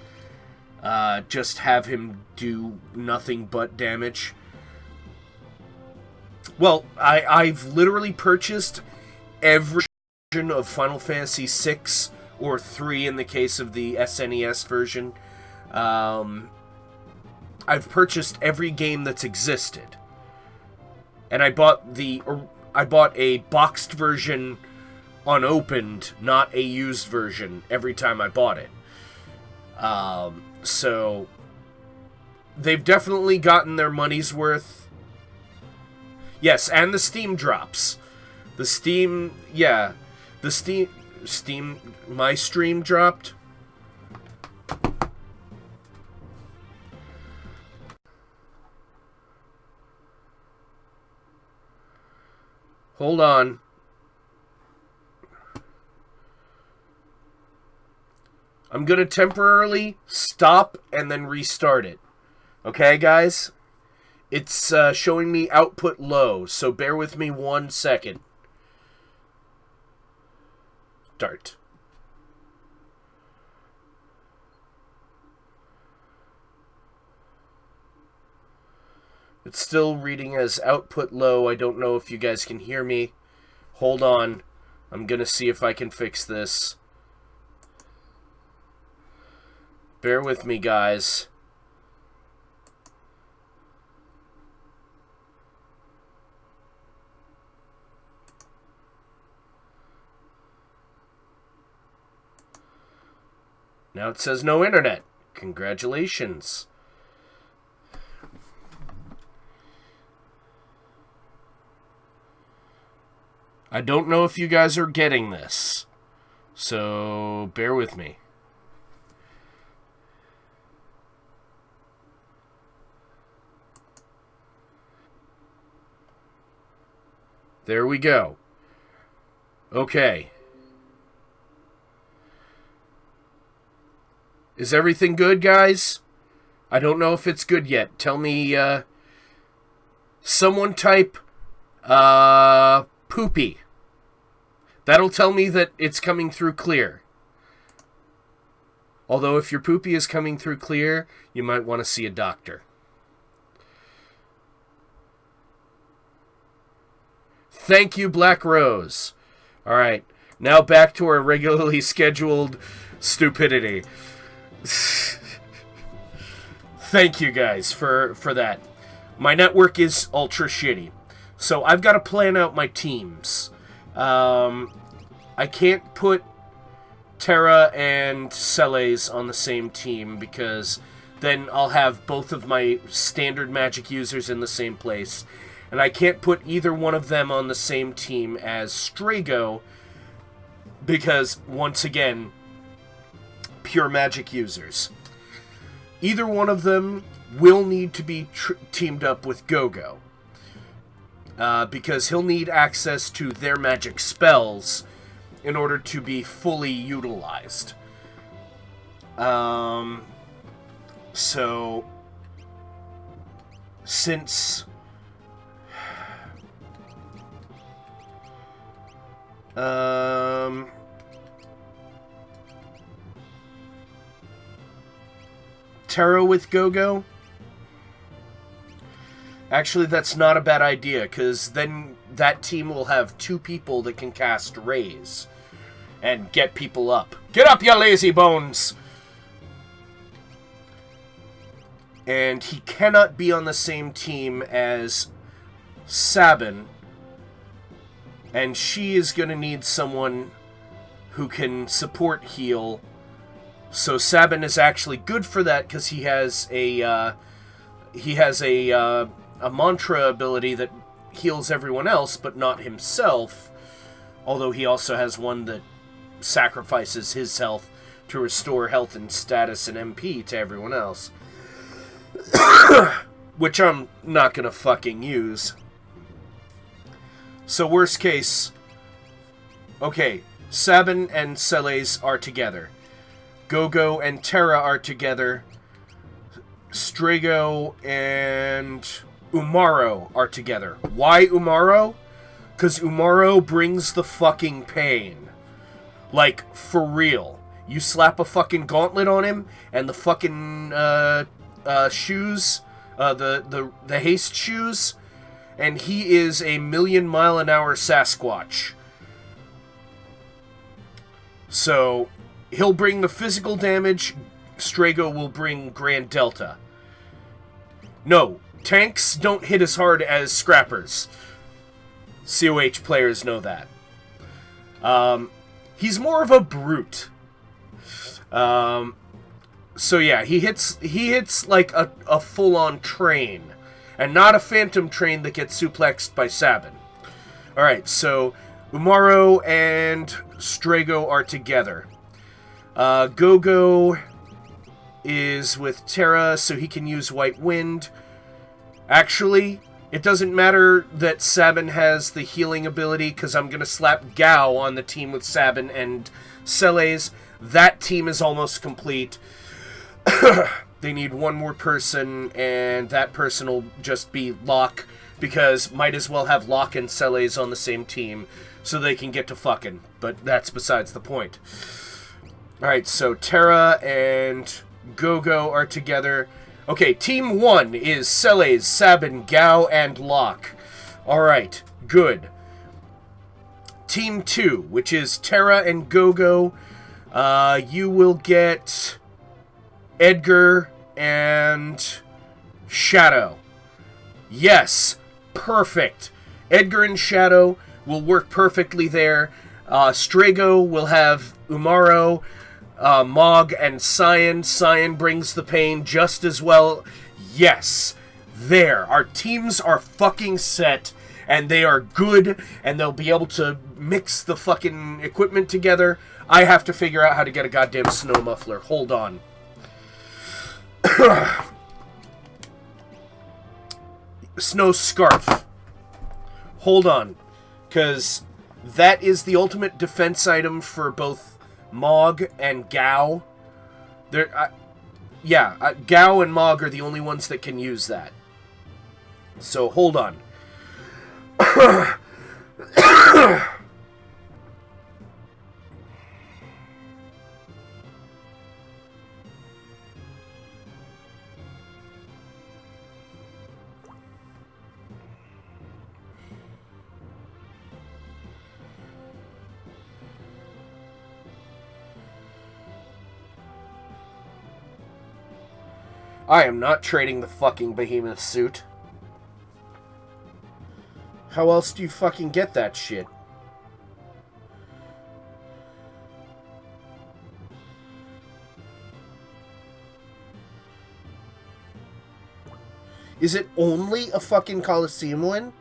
just have him do nothing but damage. Well, I've literally purchased every version of Final Fantasy VI, or 3 in the case of the SNES version. I've purchased every game that's existed. And I bought a boxed version unopened, not a used version, every time I bought it. So they've definitely gotten their money's worth. Yes, and the Steam drops. My stream dropped. Hold on. I'm going to temporarily stop and then restart it. Okay, guys? It's showing me output low, so bear with me 1 second. Start. It's still reading as output low. I don't know if you guys can hear me. Hold on. I'm going to see if I can fix this. Bear with me, guys. Now it says no internet. Congratulations. I don't know if you guys are getting this, so bear with me. There we go. Okay. Is everything good, guys? I don't know if it's good yet. Tell me, someone type, poopy. That'll tell me that it's coming through clear. Although if your poopy is coming through clear, you might want to see a doctor. Thank you, Black Rose. Alright, now back to our regularly scheduled stupidity. Thank you guys for that. My network is ultra shitty, so I've got to plan out my teams. I can't put Terra and Celes on the same team because then I'll have both of my standard magic users in the same place. And I can't put either one of them on the same team as Strago because, once again, pure magic users. Either one of them, will need to be teamed up with Go-Go. Because he'll need access to their magic spells in order to be fully utilized. So, since... Terra with Go-Go? Actually, that's not a bad idea, because then that team will have 2 people that can cast Raise and get people up. Get up, you lazy bones! And he cannot be on the same team as Sabin, and she is going to need someone who can support heal. So Sabin is actually good for that, because he has a mantra ability that heals everyone else, but not himself. Although he also has one that sacrifices his health to restore health and status and MP to everyone else. Which I'm not gonna fucking use. So worst case... Okay, Sabin and Celes are together. Go-Go and Terra are together. Strago and Umaro are together. Why Umaro? Because Umaro brings the fucking pain. Like, for real. You slap a fucking gauntlet on him, and the fucking shoes, the haste shoes, and he is a 1,000,000-mile-an-hour Sasquatch. So, he'll bring the physical damage. Strago will bring Grand Delta. No, tanks don't hit as hard as scrappers. COH players know that. He's more of a brute. So yeah, he hits like a full-on train, and not a phantom train that gets suplexed by Sabin. Alright, so Umaro and Strago are together. Go-Go is with Terra, so he can use White Wind. Actually, it doesn't matter that Sabin has the healing ability, because I'm going to slap Gao on the team with Sabin and Celes. That team is almost complete. They need one more person, and that person will just be Locke, because might as well have Locke and Celes on the same team, so they can get to fucking. But that's besides the point. Alright, so Terra and Go-Go are together. Okay, Team 1 is Celes, Sabin, Gao, and Locke. Alright, good. Team 2, which is Terra and Go-Go, you will get Edgar and Shadow. Yes, perfect. Edgar and Shadow will work perfectly there. Strago will have Umaro, Mog, and Cyan. Cyan brings the pain just as well. Yes, there. Our teams are fucking set, and they are good, and they'll be able to mix the fucking equipment together. I have to figure out how to get a goddamn snow muffler. Hold on. Snow scarf. Hold on. Because that is the ultimate defense item for both Mog and Gao. Gao and Mog are the only ones that can use that. So, hold on. I am not trading the fucking behemoth suit. How else do you fucking get that shit? Is it only a fucking Coliseum win?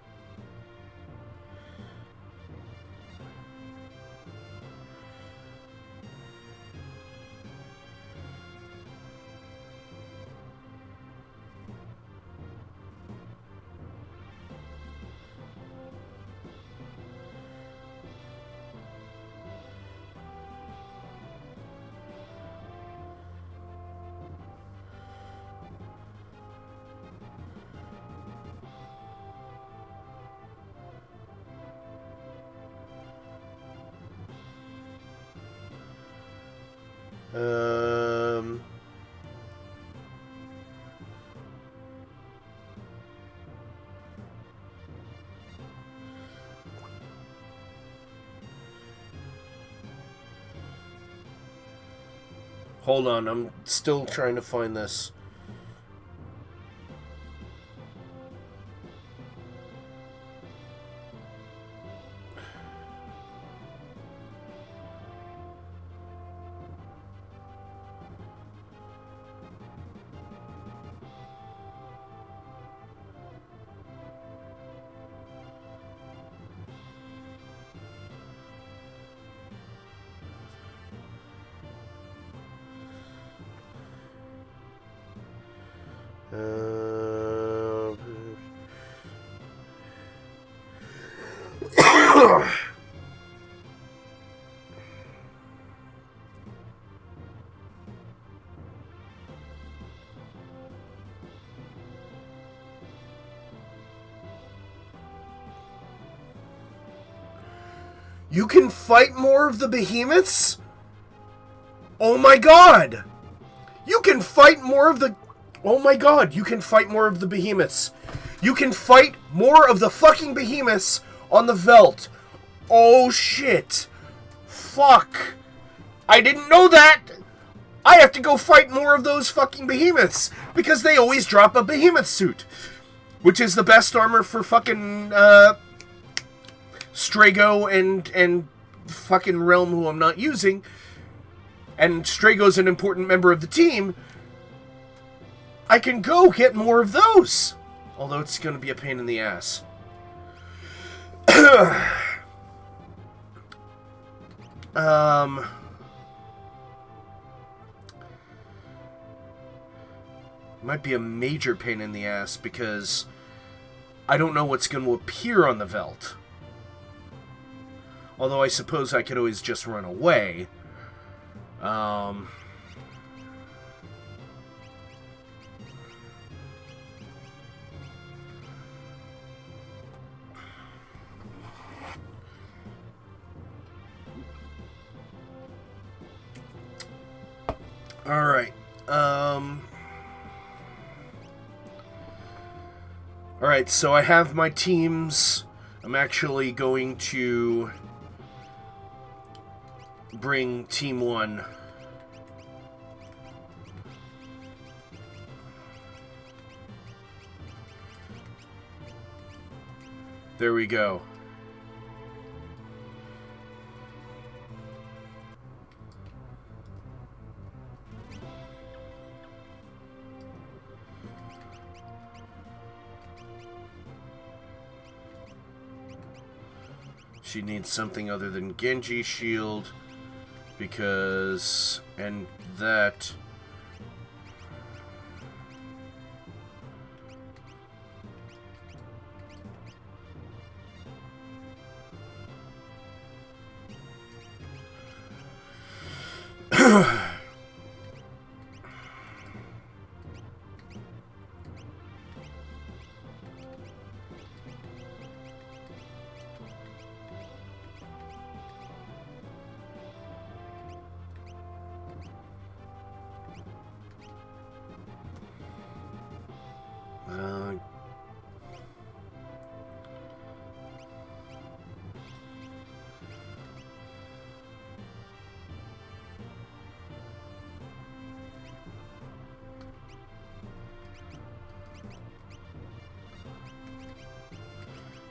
Um... Hold on, I'm still trying to find this. You can fight more of the behemoths? Oh my god! You can fight more of the... Oh my god, you can fight more of the behemoths. You can fight more of the fucking behemoths on the Veldt. Oh shit. Fuck. I didn't know that! I have to go fight more of those fucking behemoths, because they always drop a behemoth suit. Which is the best armor for fucking, Strago and fucking Realm, who I'm not using. And Strago's an important member of the team. I can go get more of those. Although it's going to be a pain in the ass. Might be a major pain in the ass because I don't know what's going to appear on the Veldt. Although I suppose I could always just run away. Alright. Alright, so I have my teams. I'm actually going to bring Team 1. There we go. She needs something other than Genji shield, because, and that...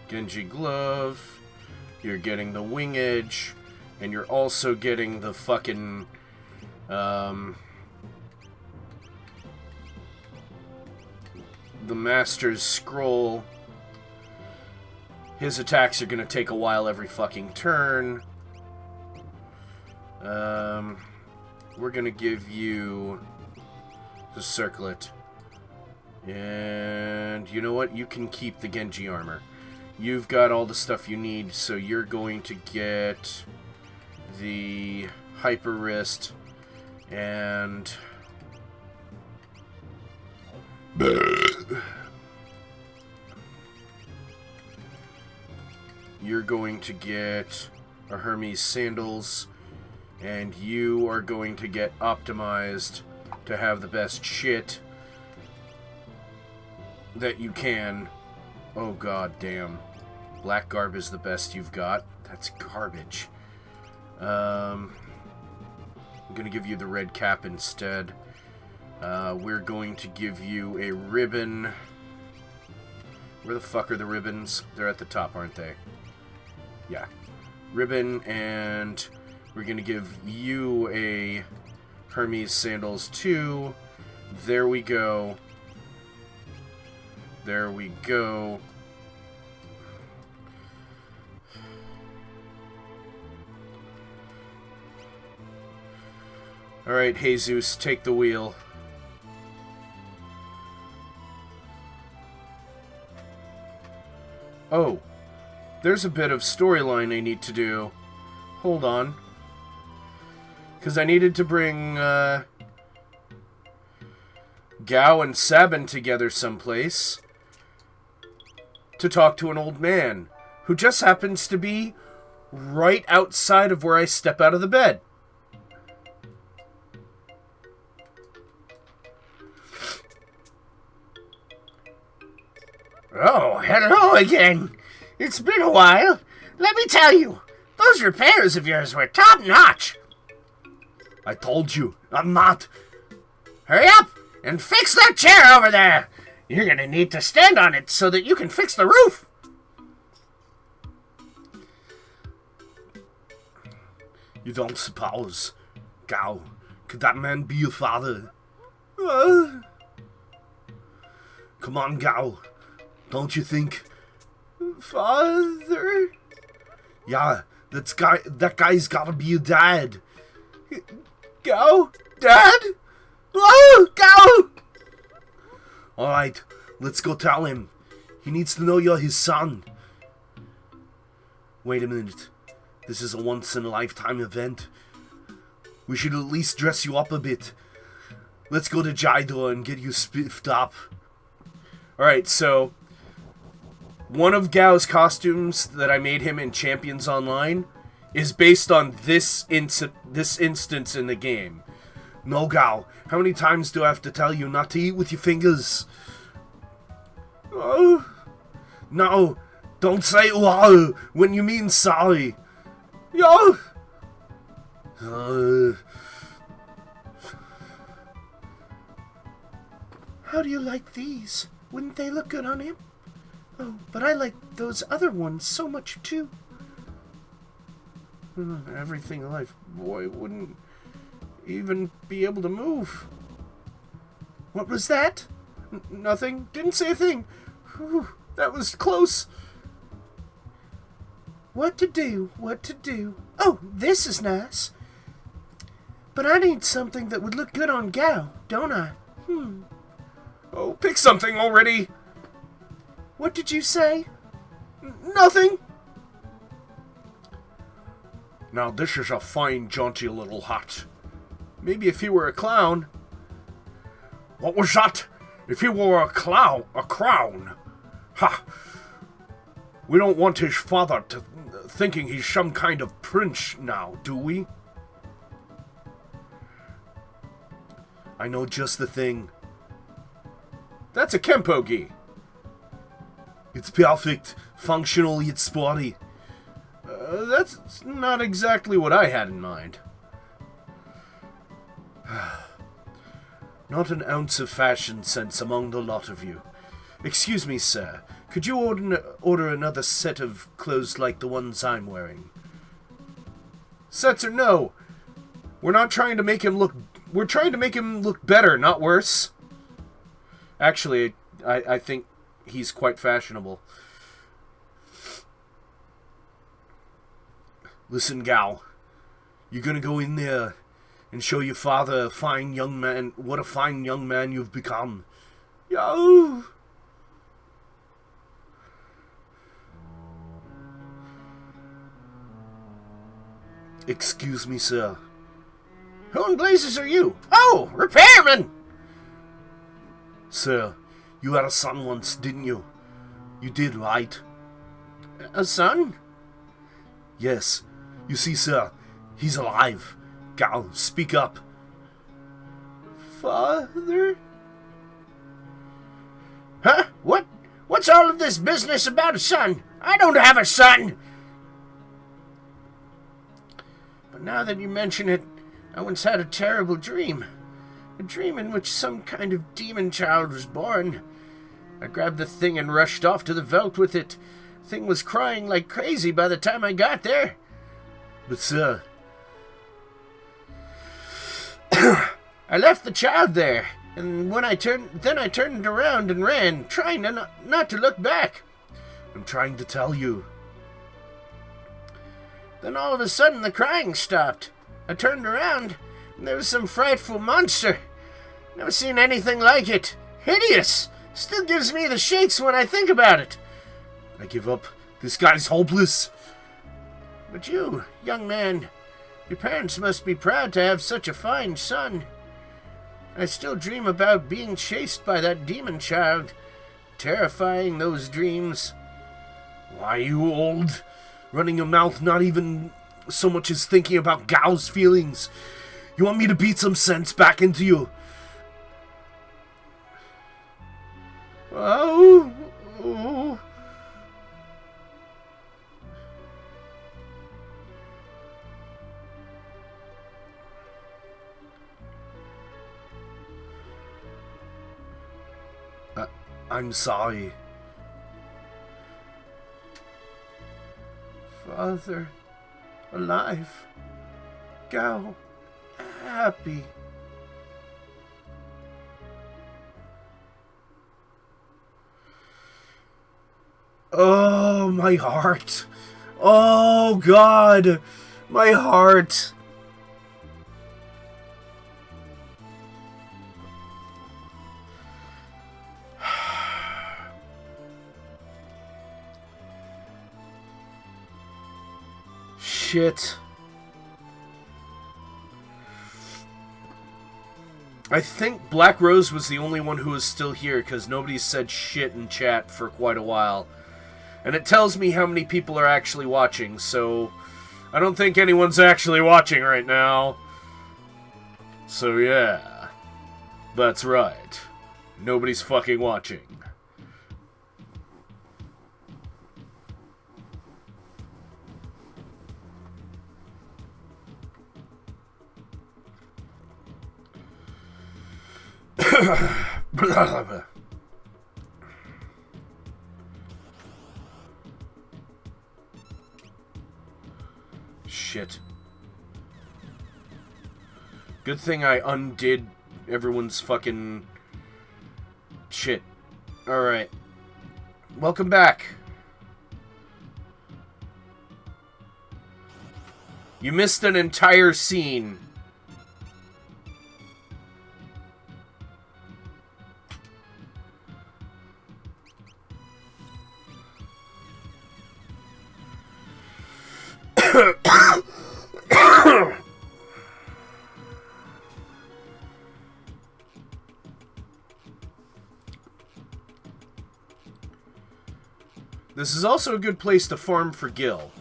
Genji glove, you're getting the wing edge, and you're also getting the fucking, the Master's Scroll. His attacks are gonna take a while every fucking turn. We're gonna give you the circlet. And you know what? You can keep the Genji armor. You've got all the stuff you need, so you're going to get the Hyper Wrist and... you're going to get a Hermes Sandals, And you are going to get optimized to have the best shit that you can. Oh god damn. Black garb is the best you've got. That's garbage. I'm gonna give you the red cap instead. We're going to give you a ribbon. Where the fuck are the ribbons? They're at the top, aren't they? Yeah. Ribbon, and we're gonna give you a Hermes sandals too. There we go. There we go. Alright, Jesus, take the wheel. Oh, there's a bit of storyline I need to do. Hold on. Because I needed to bring Gao and Sabin together someplace to talk to an old man who just happens to be right outside of where I step out of the bed. Oh, hello again. It's been a while. Let me tell you, those repairs of yours were top-notch. I told you, I'm not. Hurry up and fix that chair over there. You're gonna need to stand on it so that you can fix the roof. You don't suppose, Gao, could that man be your father? Come on, Gao. Don't you think? Father? Yeah, that guy's gotta be your dad. Gao? Dad? Oh, Gao! Alright, let's go tell him. He needs to know you're his son. Wait a minute. This is a once-in-a-lifetime event. We should at least dress you up a bit. Let's go to Jaido and get you spiffed up. Alright, so one of Gao's costumes that I made him in Champions Online is based on this instance in the game. No, Gao, how many times do I have to tell you not to eat with your fingers? Oh. No, don't say wow when you mean sorry. Yo. How do you like these? Wouldn't they look good on him? Oh, but I like those other ones so much too. Everything in life, boy, wouldn't even be able to move. What was that? Nothing. Didn't say a thing. Whew, that was close. What to do? What to do? Oh, this is nice. But I need something that would look good on Gao, don't I? Oh, pick something already. What did you say? Nothing. Now this is a fine, jaunty little hat. Maybe if he were a clown. What was that? If he wore a crown. Ha! We don't want his father to thinking he's some kind of prince now, do we? I know just the thing. That's a Kempo-gi. It's perfect, functional yet sporty. That's not exactly what I had in mind. Not an ounce of fashion sense among the lot of you. Excuse me, sir. Could you order another set of clothes like the ones I'm wearing? Sets or no? We're not trying to make him look... We're trying to make him look better, not worse. Actually, I think he's quite fashionable. Listen, Gao. You're gonna go in there and show your father a fine young man, what a fine young man you've become. Yo! Excuse me, sir. Who in blazes are you? Oh, repairman! Sir, you had a son once, didn't you? You did, right? A son? Yes. You see, sir, he's alive. Gal, speak up. Father? Huh? What's all of this business about a son? I don't have a son! But now that you mention it, I once had a terrible dream. A dream in which some kind of demon child was born. I grabbed the thing and rushed off to the veldt with it. The thing was crying like crazy by the time I got there. But sir... I left the child there, and when I turned around and ran, trying not to look back. I'm trying to tell you. Then all of a sudden the crying stopped. I turned around, and there was some frightful monster. Never seen anything like it. Hideous! Still gives me the shakes when I think about it. I give up. This guy's hopeless. But you, young man, your parents must be proud to have such a fine son. I still dream about being chased by that demon child. Terrifying, those dreams. Why, you old? Running your mouth, not even so much as thinking about Gao's feelings. You want me to beat some sense back into you? Oh. I'm sorry. Father, alive. Gao, happy. Oh, my heart. Oh, God. My heart. Shit. I think Black Rose was the only one who was still here because nobody said shit in chat for quite a while. And it tells me how many people are actually watching, so I don't think anyone's actually watching right now. So yeah, that's right. Nobody's fucking watching. Shit. Good thing I undid everyone's fucking shit. Alright. Welcome back. You missed an entire scene. This is also a good place to farm for Gil.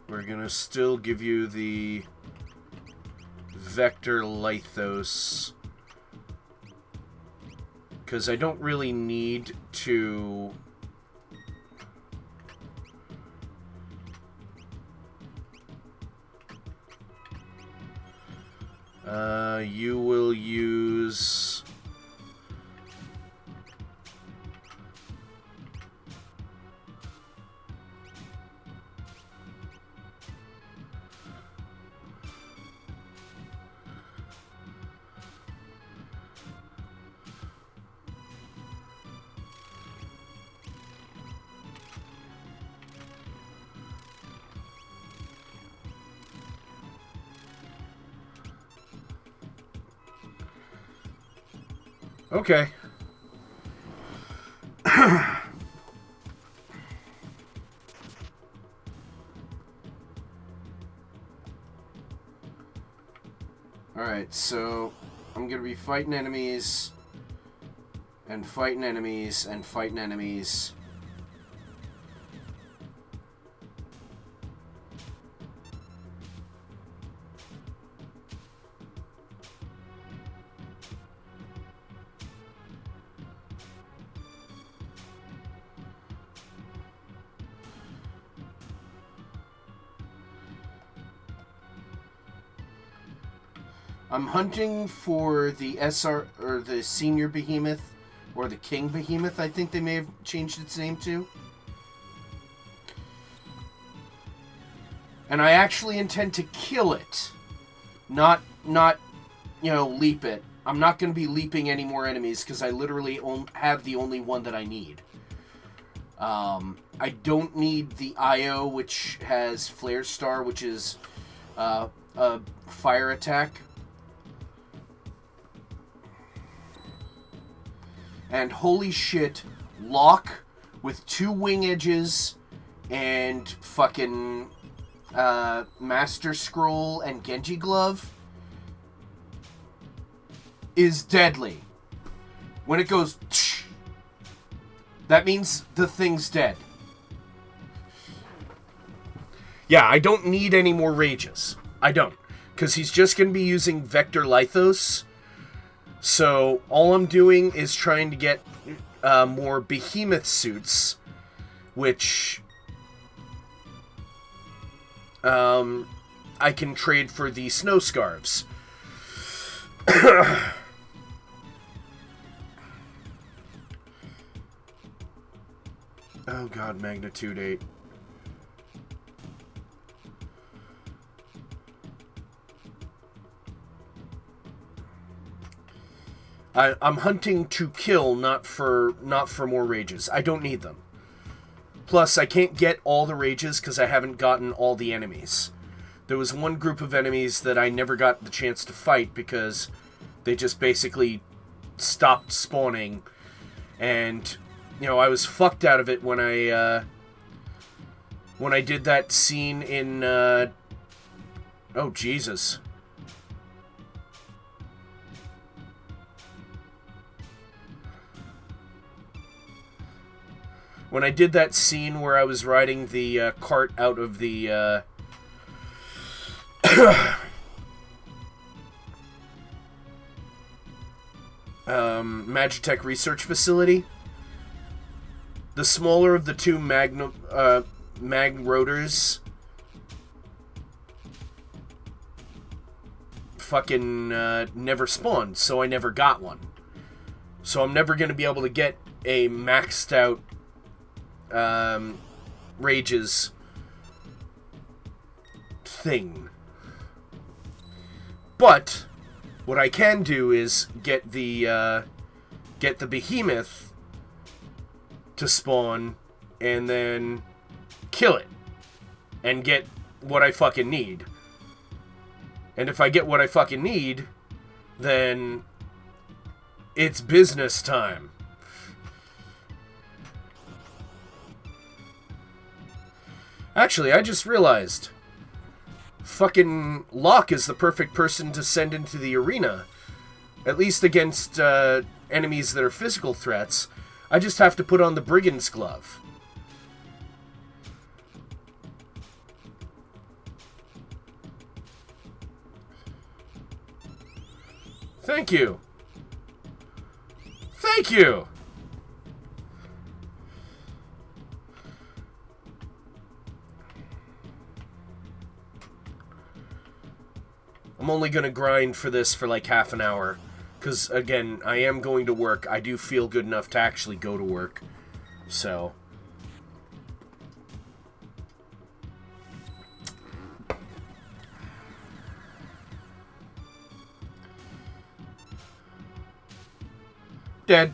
We're gonna still give you the Vector Lithos, because I don't really need to... you will use... Okay. Alright, so I'm gonna be fighting enemies and fighting enemies and fighting enemies. I'm hunting for the SR, or the Senior Behemoth, or the King Behemoth, I think they may have changed its name to. And I actually intend to kill it. Not, leap it. I'm not going to be leaping any more enemies, because I literally have the only one that I need. I don't need the IO, which has Flare Star, which is a fire attack. And holy shit, Lock with 2 wing edges and fucking Master Scroll and Genji Glove is deadly. When it goes, tsh, that means the thing's dead. Yeah, I don't need any more rages. I don't. Because he's just going to be using Vector Lithos. So all I'm doing is trying to get more Behemoth suits, which I can trade for the Snow Scarves. Oh god, Magnitude 8. I'm hunting to kill, not for more rages. I don't need them. Plus, I can't get all the rages because I haven't gotten all the enemies. There was one group of enemies that I never got the chance to fight because they just basically stopped spawning. And, I was fucked out of it when I did that scene in, oh, Jesus. When I did that scene where I was riding the cart out of the Magitech research facility, the smaller of the two mag rotors fucking never spawned, so I never got one. So I'm never going to be able to get a maxed out rages thing. But what I can do is get the behemoth to spawn and then kill it and get what I fucking need. And if I get what I fucking need, then it's business time. Actually, I just realized, fucking Locke is the perfect person to send into the arena. At least against enemies that are physical threats. I just have to put on the Brigand's Glove. Thank you. Thank you! I'm only going to grind for this for like half an hour. Because, again, I am going to work. I do feel good enough to actually go to work. So. Dead.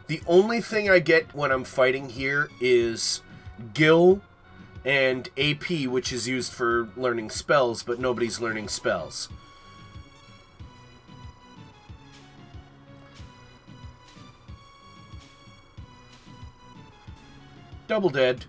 The only thing I get when I'm fighting here is Gil and AP, which is used for learning spells, but nobody's learning spells. Double dead.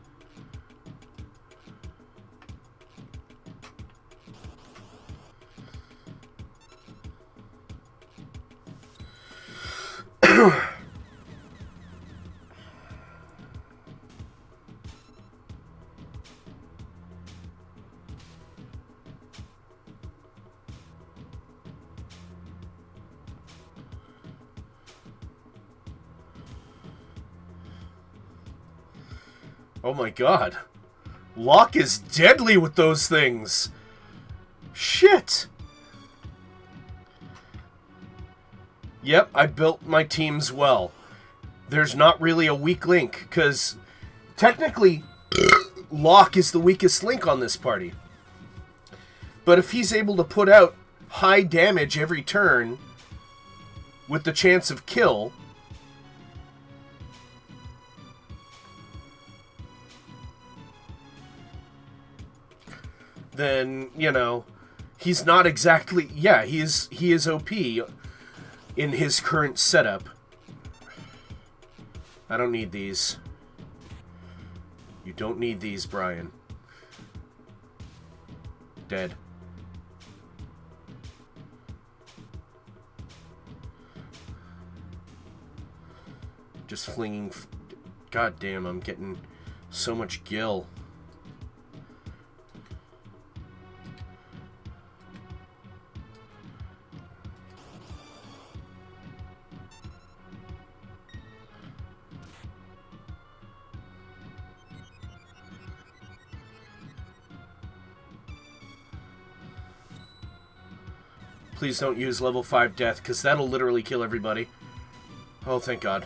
Oh my god. Locke is deadly with those things. Shit! Yep, I built my teams well. There's not really a weak link, because technically, Locke is the weakest link on this party. But if he's able to put out high damage every turn with the chance of kill, then, you know, he's not exactly... Yeah, he is OP in his current setup. I don't need these. You don't need these, Brian. Dead. Just flinging... God damn, I'm getting so much gil. Please don't use level 5 death, because that'll literally kill everybody. Oh, thank God.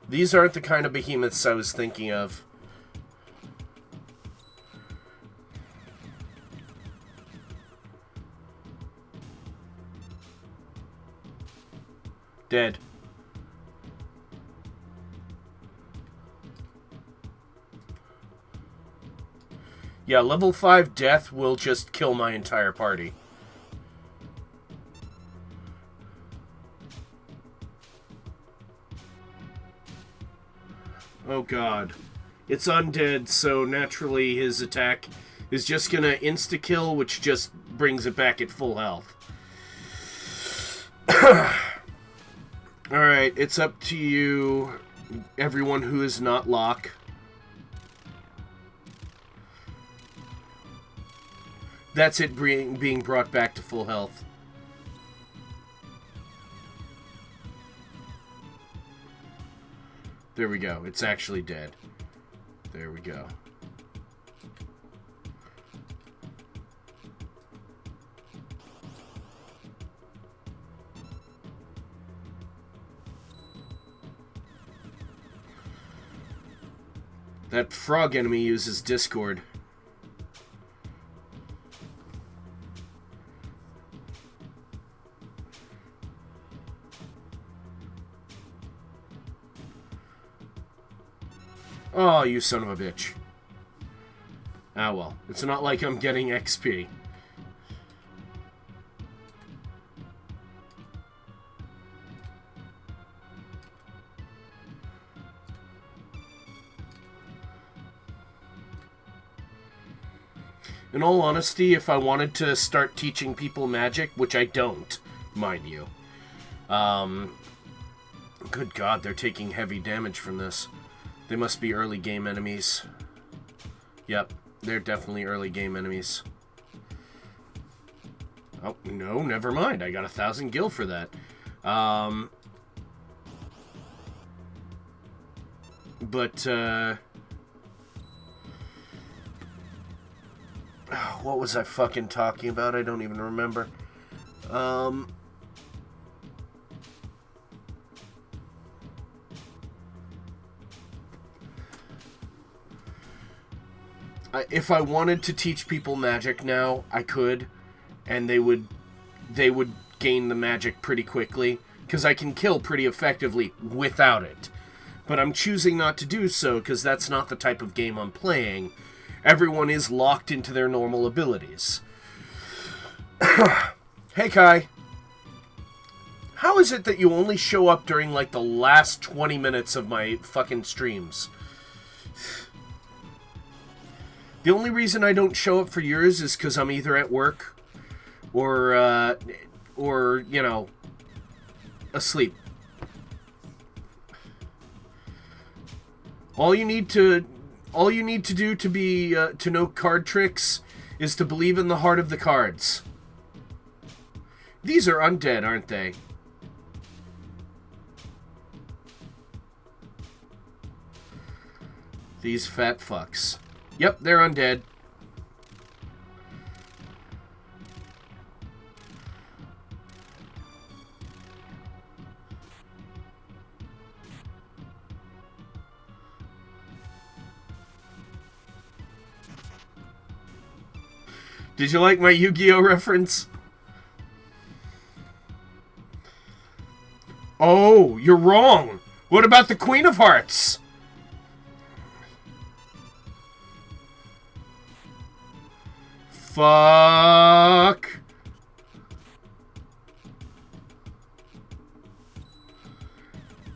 These aren't the kind of behemoths I was thinking of. Dead. Yeah, level 5 death will just kill my entire party. Oh God. It's undead, so naturally his attack is just gonna insta-kill, which just brings it back at full health. Alright, it's up to you, everyone who is not Locke. That's it being brought back to full health. There we go. It's actually dead. There we go. That frog enemy uses Discord. Oh, you son of a bitch. Ah, well. It's not like I'm getting XP. In all honesty, if I wanted to start teaching people magic, which I don't, mind you. Good God, they're taking heavy damage from this. They must be early game enemies. Yep, they're definitely early game enemies. Oh, no, never mind. I got 1,000 gil for that. What was I fucking talking about? I don't even remember. If I wanted to teach people magic now, I could, and they would gain the magic pretty quickly, because I can kill pretty effectively without it. But I'm choosing not to do so, because that's not the type of game I'm playing. Everyone is locked into their normal abilities. Hey, Kai. How is it that you only show up during, like, the last 20 minutes of my fucking streams? The only reason I don't show up for yours is because I'm either at work or, you know, asleep. All you need to do to be, to know card tricks is to believe in the heart of the cards. These are undead, aren't they? These fat fucks. Yep, they're undead. Did you like my Yu-Gi-Oh reference? Oh, you're wrong. What about the Queen of Hearts? Fuck.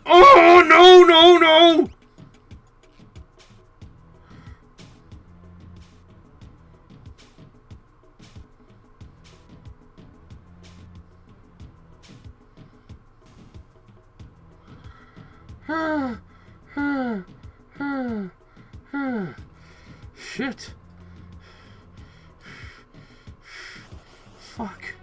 Oh, no, no, no. Shit. Fuck.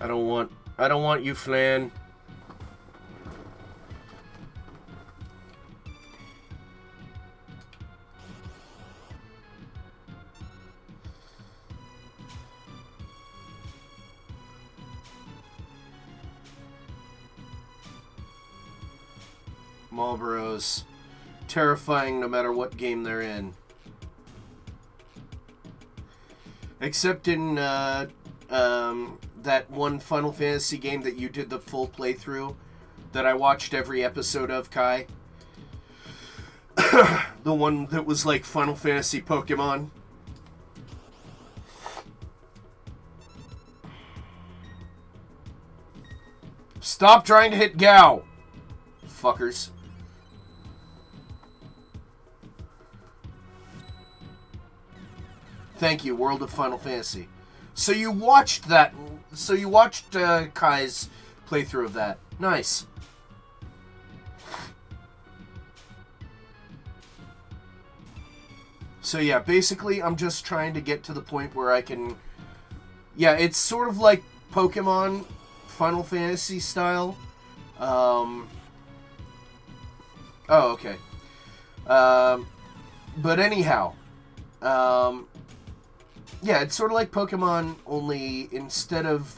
I don't want you, Flan. Marlboros. Terrifying no matter what game they're in. Except in that one Final Fantasy game that you did the full playthrough that I watched every episode of, Kai. The one that was like Final Fantasy Pokemon. Stop trying to hit Gao, fuckers. Thank you, World of Final Fantasy. So you watched that. So you watched Kai's playthrough of that. Nice. So yeah, basically I'm just trying to get to the point where I can... Yeah, it's sort of like Pokemon Final Fantasy style. Oh, okay. But anyhow... yeah, it's sort of like Pokemon, only instead of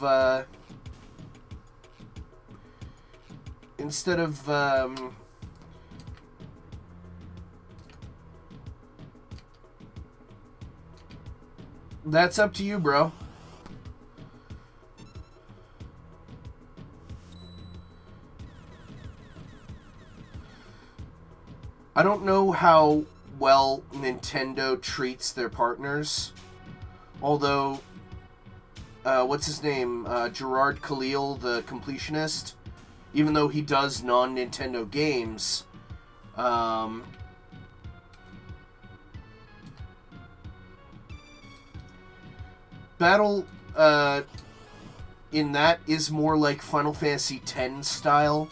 that's up to you, bro. I don't know how well Nintendo treats their partners. Although, what's his name? Gerard Khalil, the completionist, even though he does non-Nintendo games, Battle, in that is more like Final Fantasy X style.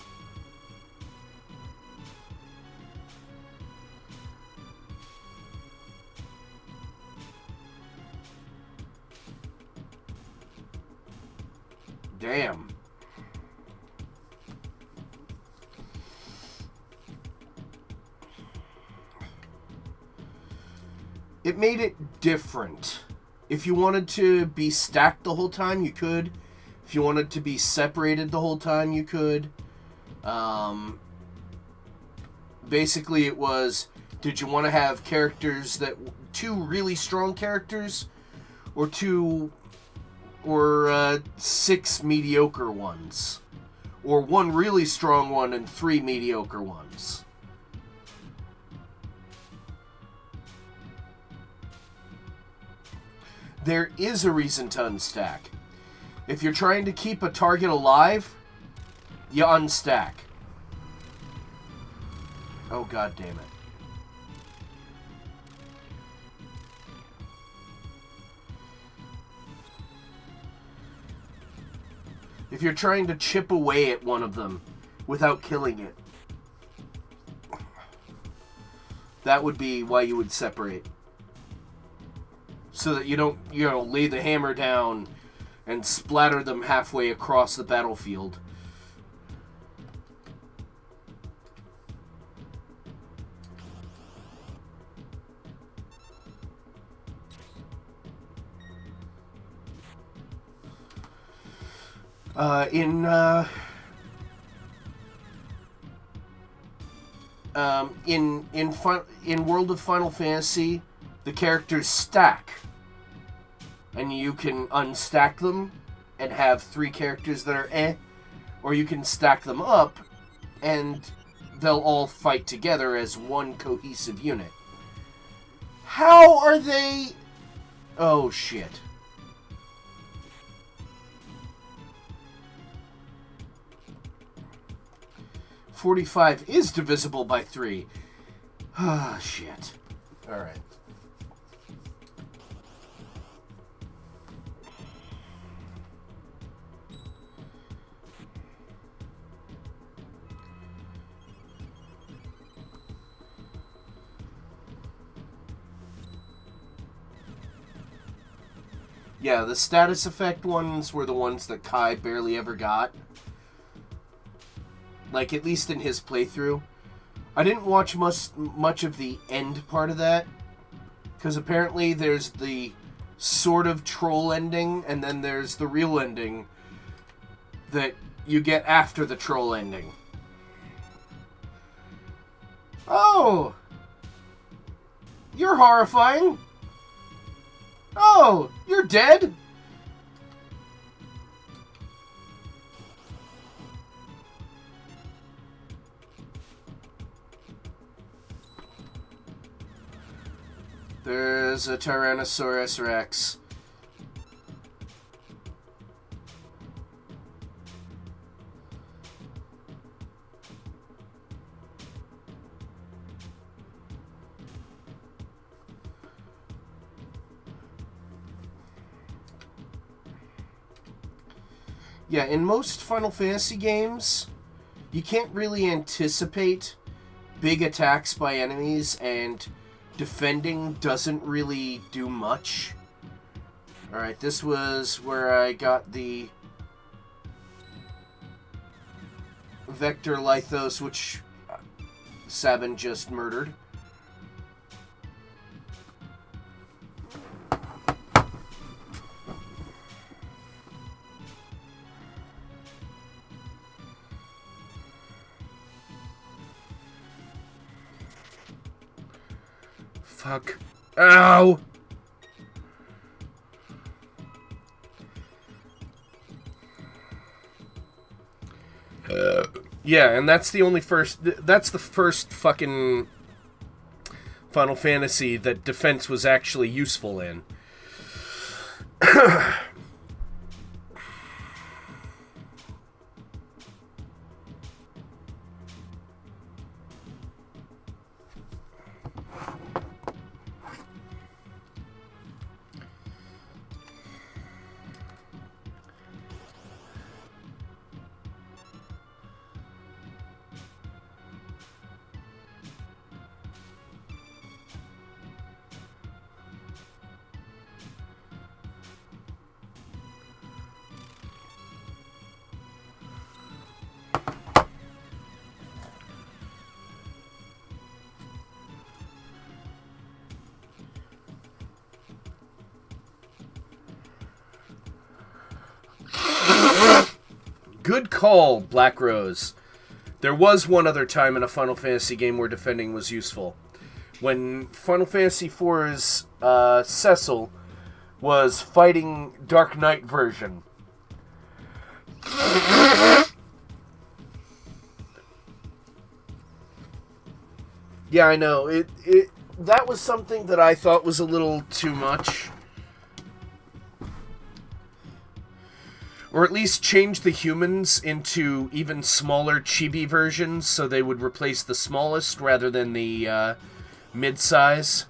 Damn. It made it different. If you wanted to be stacked the whole time, you could. If you wanted to be separated the whole time, you could. Basically, it was, did you want to have characters that... two really strong characters? Or six mediocre ones. Or one really strong one and three mediocre ones. There is a reason to unstack. If you're trying to keep a target alive, you unstack. Oh, god damn it. If you're trying to chip away at one of them without killing it, that would be why you would separate. So that you don't, lay the hammer down and splatter them halfway across the battlefield. In World of Final Fantasy, the characters stack, and you can unstack them and have 3 characters that are or you can stack them up and they'll all fight together as one cohesive unit. How are they... Oh, shit. .45 is divisible by 3. Ah, shit. Alright. Yeah, the status effect ones were the ones that Kai barely ever got. Like, at least in his playthrough. I didn't watch much of the end part of that, because apparently there's the sort of troll ending, and then there's the real ending that you get after the troll ending. Oh! You're horrifying! Oh! You're dead? There's a Tyrannosaurus Rex. Yeah, in most Final Fantasy games, you can't really anticipate big attacks by enemies, and defending doesn't really do much. Alright, this was where I got the Vector Lithos, which Sabin just murdered. Fuck. Ow! Yeah, and that's the first fucking Final Fantasy that defense was actually useful in. Good call, Black Rose. There was one other time in a Final Fantasy game where defending was useful. When Final Fantasy IV's Cecil was fighting Dark Knight version. Yeah, I know. That was something that I thought was a little too much. Or at least change the humans into even smaller chibi versions so they would replace the smallest rather than the mid-size.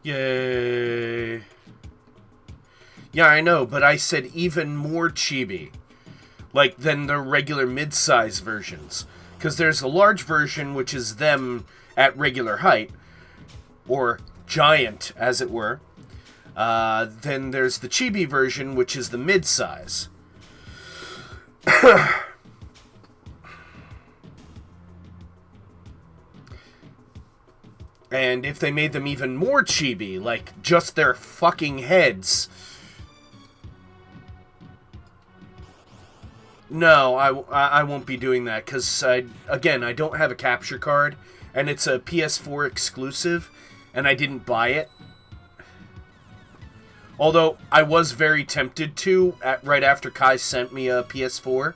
Yay. Yeah, I know, but I said even more chibi. Like, than the regular mid-size versions. Because there's a large version, which is them at regular height. Or giant, as it were. Then there's the chibi version, which is the mid-size. And if they made them even more chibi, like just their fucking heads... No, I won't be doing that, because, again, I don't have a capture card, and it's a PS4 exclusive, and I didn't buy it. Although, I was very tempted to, right after Kai sent me a PS4.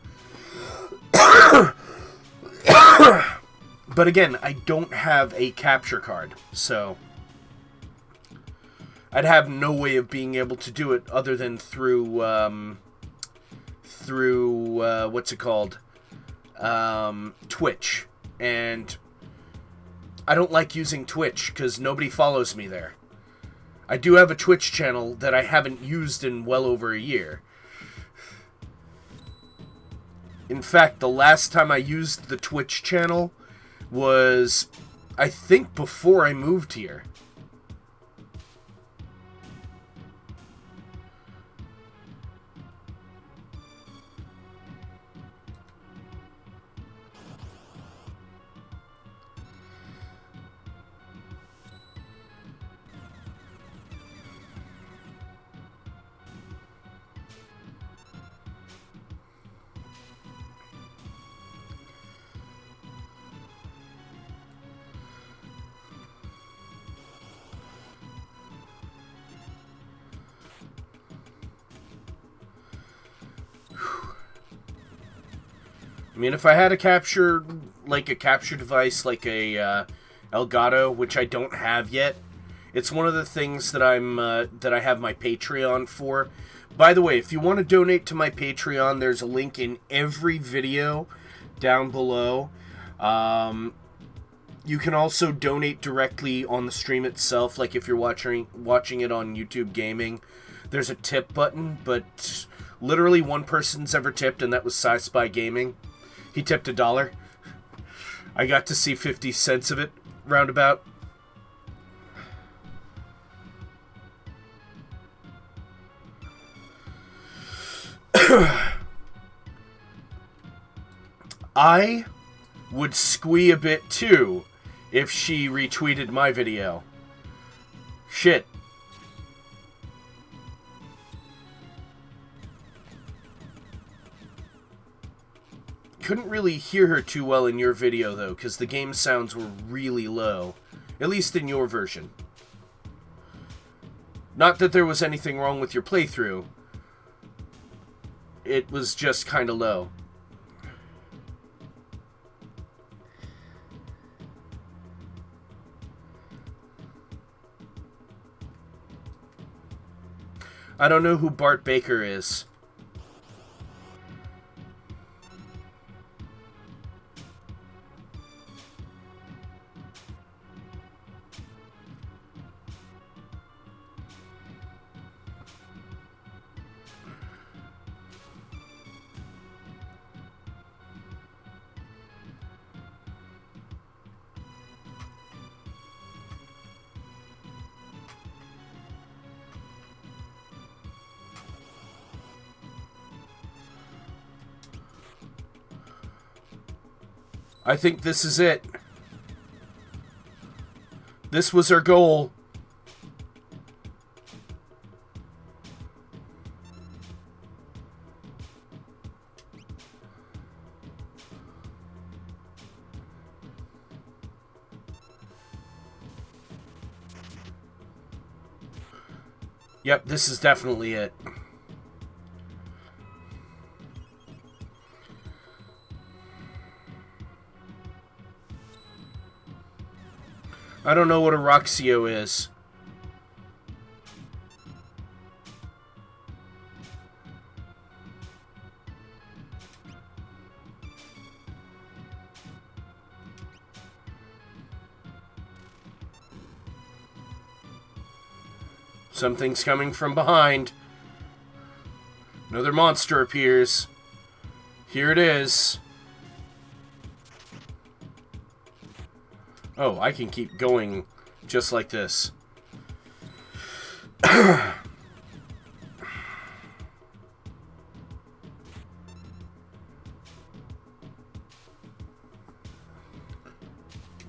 But again, I don't have a capture card, so... I'd have no way of being able to do it other than through, what's it called? Twitch. And I don't like using Twitch, because nobody follows me there. I do have a Twitch channel that I haven't used in well over a year. In fact, the last time I used the Twitch channel was, I think, before I moved here. I mean, if I had a capture device like a Elgato, which I don't have yet, it's one of the things that I have my Patreon for. By the way, if you want to donate to my Patreon, there's a link in every video down below. You can also donate directly on the stream itself, like if you're watching it on YouTube Gaming. There's a tip button, but literally one person's ever tipped, and that was PsySpy Gaming. He tipped $1. I got to see 50 cents of it, roundabout. I would squee a bit too if she retweeted my video. Shit. Couldn't really hear her too well in your video, though, because the game sounds were really low. At least in your version. Not that there was anything wrong with your playthrough. It was just kind of low. I don't know who Bart Baker is. I think this is it. This was our goal. Yep, this is definitely it. I don't know what a Roxio is. Something's coming from behind. Another monster appears. Here it is. Oh, I can keep going just like this.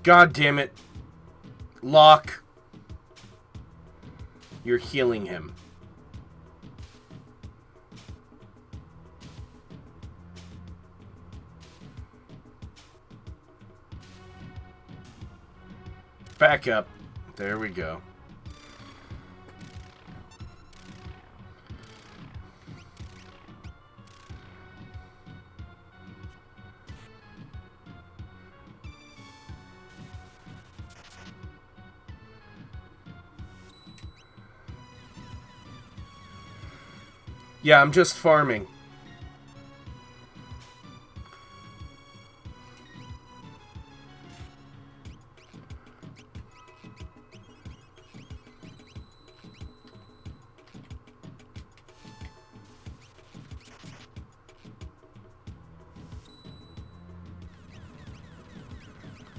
God damn it. Locke. You're healing him. Back up. There we go. Yeah, I'm just farming.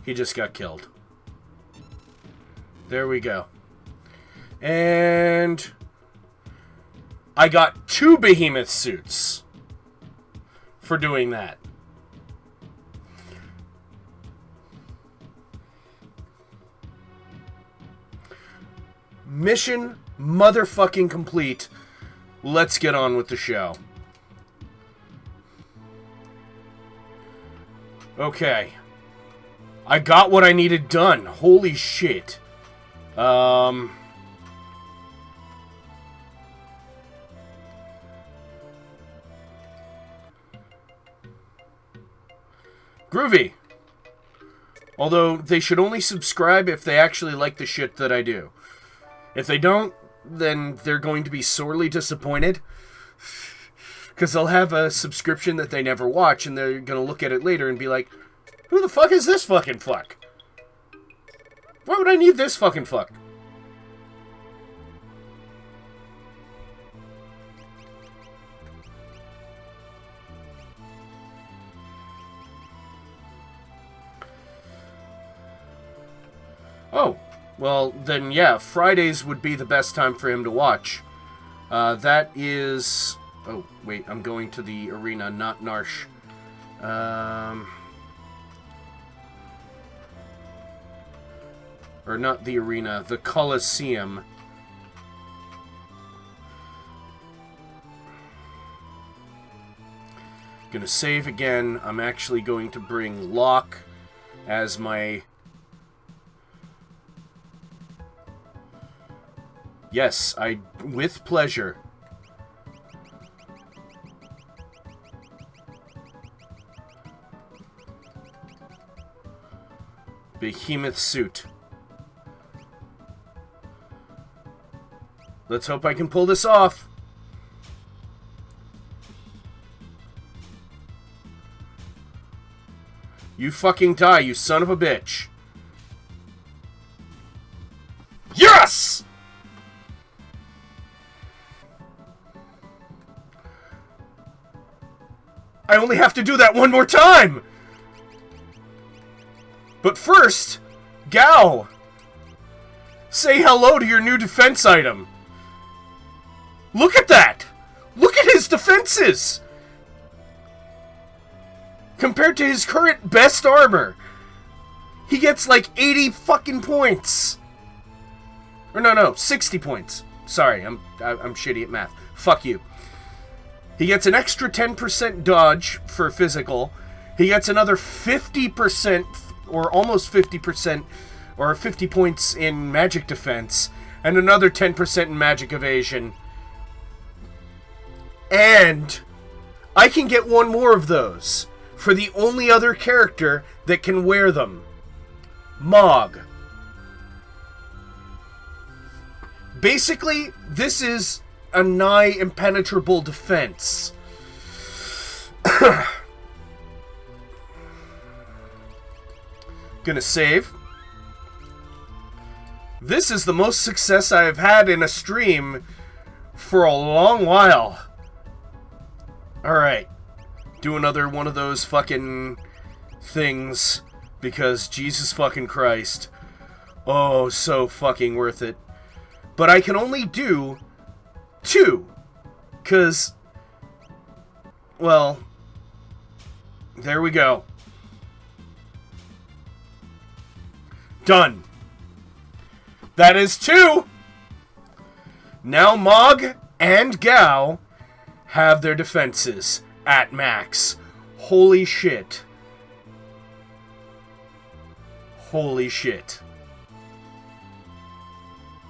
He just got killed. There we go. And I got 2 behemoth suits for doing that. Mission motherfucking complete. Let's get on with the show. Okay. I got what I needed done. Holy shit. Groovy. Although, they should only subscribe if they actually like the shit that I do. If they don't, then they're going to be sorely disappointed. Because they'll have a subscription that they never watch, and they're going to look at it later and be like, who the fuck is this fucking fuck? Why would I need this fucking fuck? Oh, well, then yeah, Fridays would be the best time for him to watch. That is... Oh, wait, I'm going to the arena, not Narsh. Or not the arena, the Coliseum. Gonna save again. I'm actually going to bring Locke as my... Yes, with pleasure. Behemoth suit. Let's hope I can pull this off. You fucking die, you son of a bitch. Yes! I only have to do that one more time! But first, Gao! Say hello to your new defense item. Look at that! Look at his defenses! Compared to his current best armor, he gets like 80 fucking points. Or no, 60 points. Sorry, I'm shitty at math. Fuck you. He gets an extra 10% dodge for physical. He gets another 50% or almost 50% or 50 points in magic defense and another 10% in magic evasion. And I can get one more of those for the only other character that can wear them. Mog. Basically, this is a nigh impenetrable defense. Gonna save. This is the most success I have had in a stream for a long while. Alright. Do another one of those fucking things, because Jesus fucking Christ. Oh, so fucking worth it. But I can only do 2. Because, well, there we go. Done. That is 2. Now Mog and Gao have their defenses at max. Holy shit. Holy shit.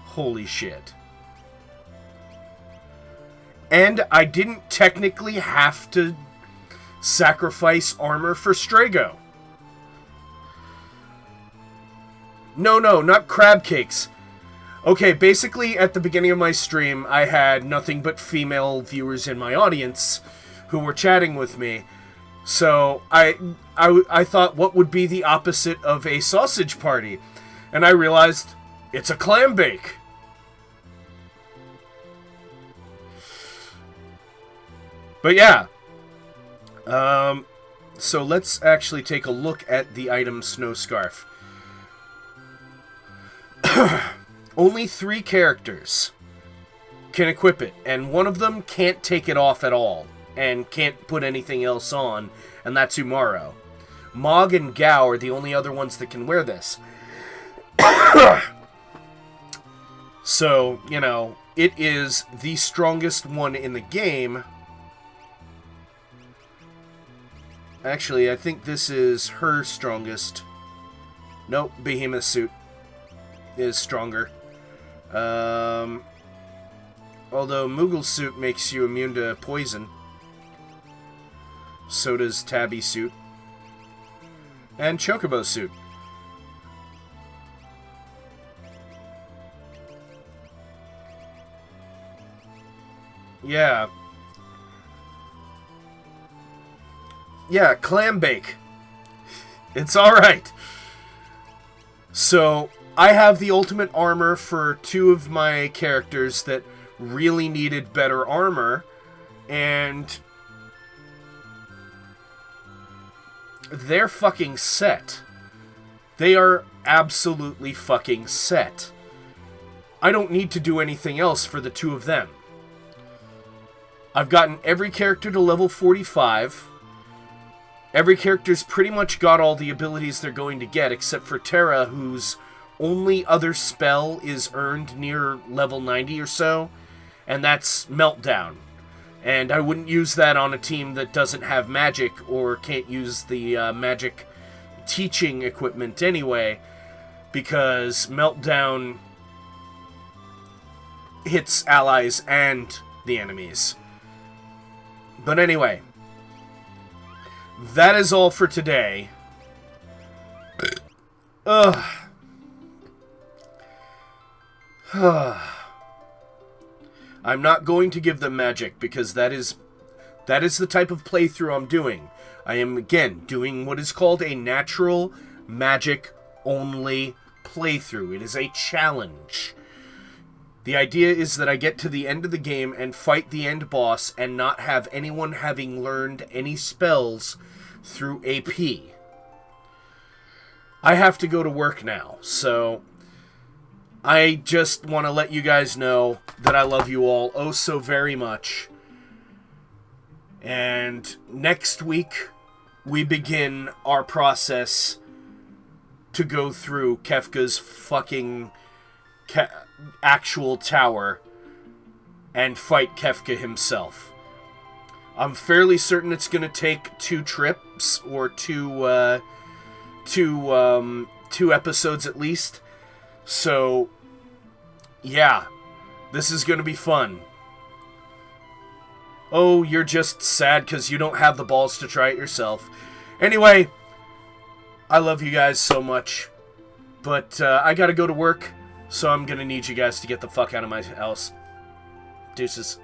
Holy shit. And I didn't technically have to sacrifice armor for Strago. No, not crab cakes. Okay, basically at the beginning of my stream, I had nothing but female viewers in my audience who were chatting with me. So I thought, what would be the opposite of a sausage party? And I realized it's a clam bake. But yeah. So let's actually take a look at the item Snow Scarf. Only 3 characters can equip it, and one of them can't take it off at all, and can't put anything else on, and that's Umaro. Mog and Gao are the only other ones that can wear this. So, you know, it is the strongest one in the game. Actually, I think this is her strongest. Nope, Behemoth suit is stronger. Although Moogle's suit makes you immune to poison. So does Tabby's suit. And Chocobo's suit. Yeah. Yeah, clam bake. It's alright. So, I have the ultimate armor for 2 of my characters that really needed better armor, and they're fucking set. They are absolutely fucking set. I don't need to do anything else for the 2 of them. I've gotten every character to level 45. Every character's pretty much got all the abilities they're going to get, except for Terra, whose only other spell is earned near level 90 or so, and that's Meltdown. And I wouldn't use that on a team that doesn't have magic or can't use the magic teaching equipment anyway, because Meltdown hits allies and the enemies. But anyway, that is all for today. Ugh. I'm not going to give them magic, because that is the type of playthrough I'm doing. I am, again, doing what is called a natural magic-only playthrough. It is a challenge. The idea is that I get to the end of the game and fight the end boss and not have anyone having learned any spells through AP. I have to go to work now, so I just want to let you guys know that I love you all oh so very much. And next week, we begin our process to go through Kefka's fucking actual tower and fight Kefka himself. I'm fairly certain it's going to take 2 trips or two episodes at least. So, yeah, this is going to be fun. Oh, you're just sad because you don't have the balls to try it yourself. Anyway, I love you guys so much, but I gotta go to work, so I'm gonna need you guys to get the fuck out of my house. Deuces.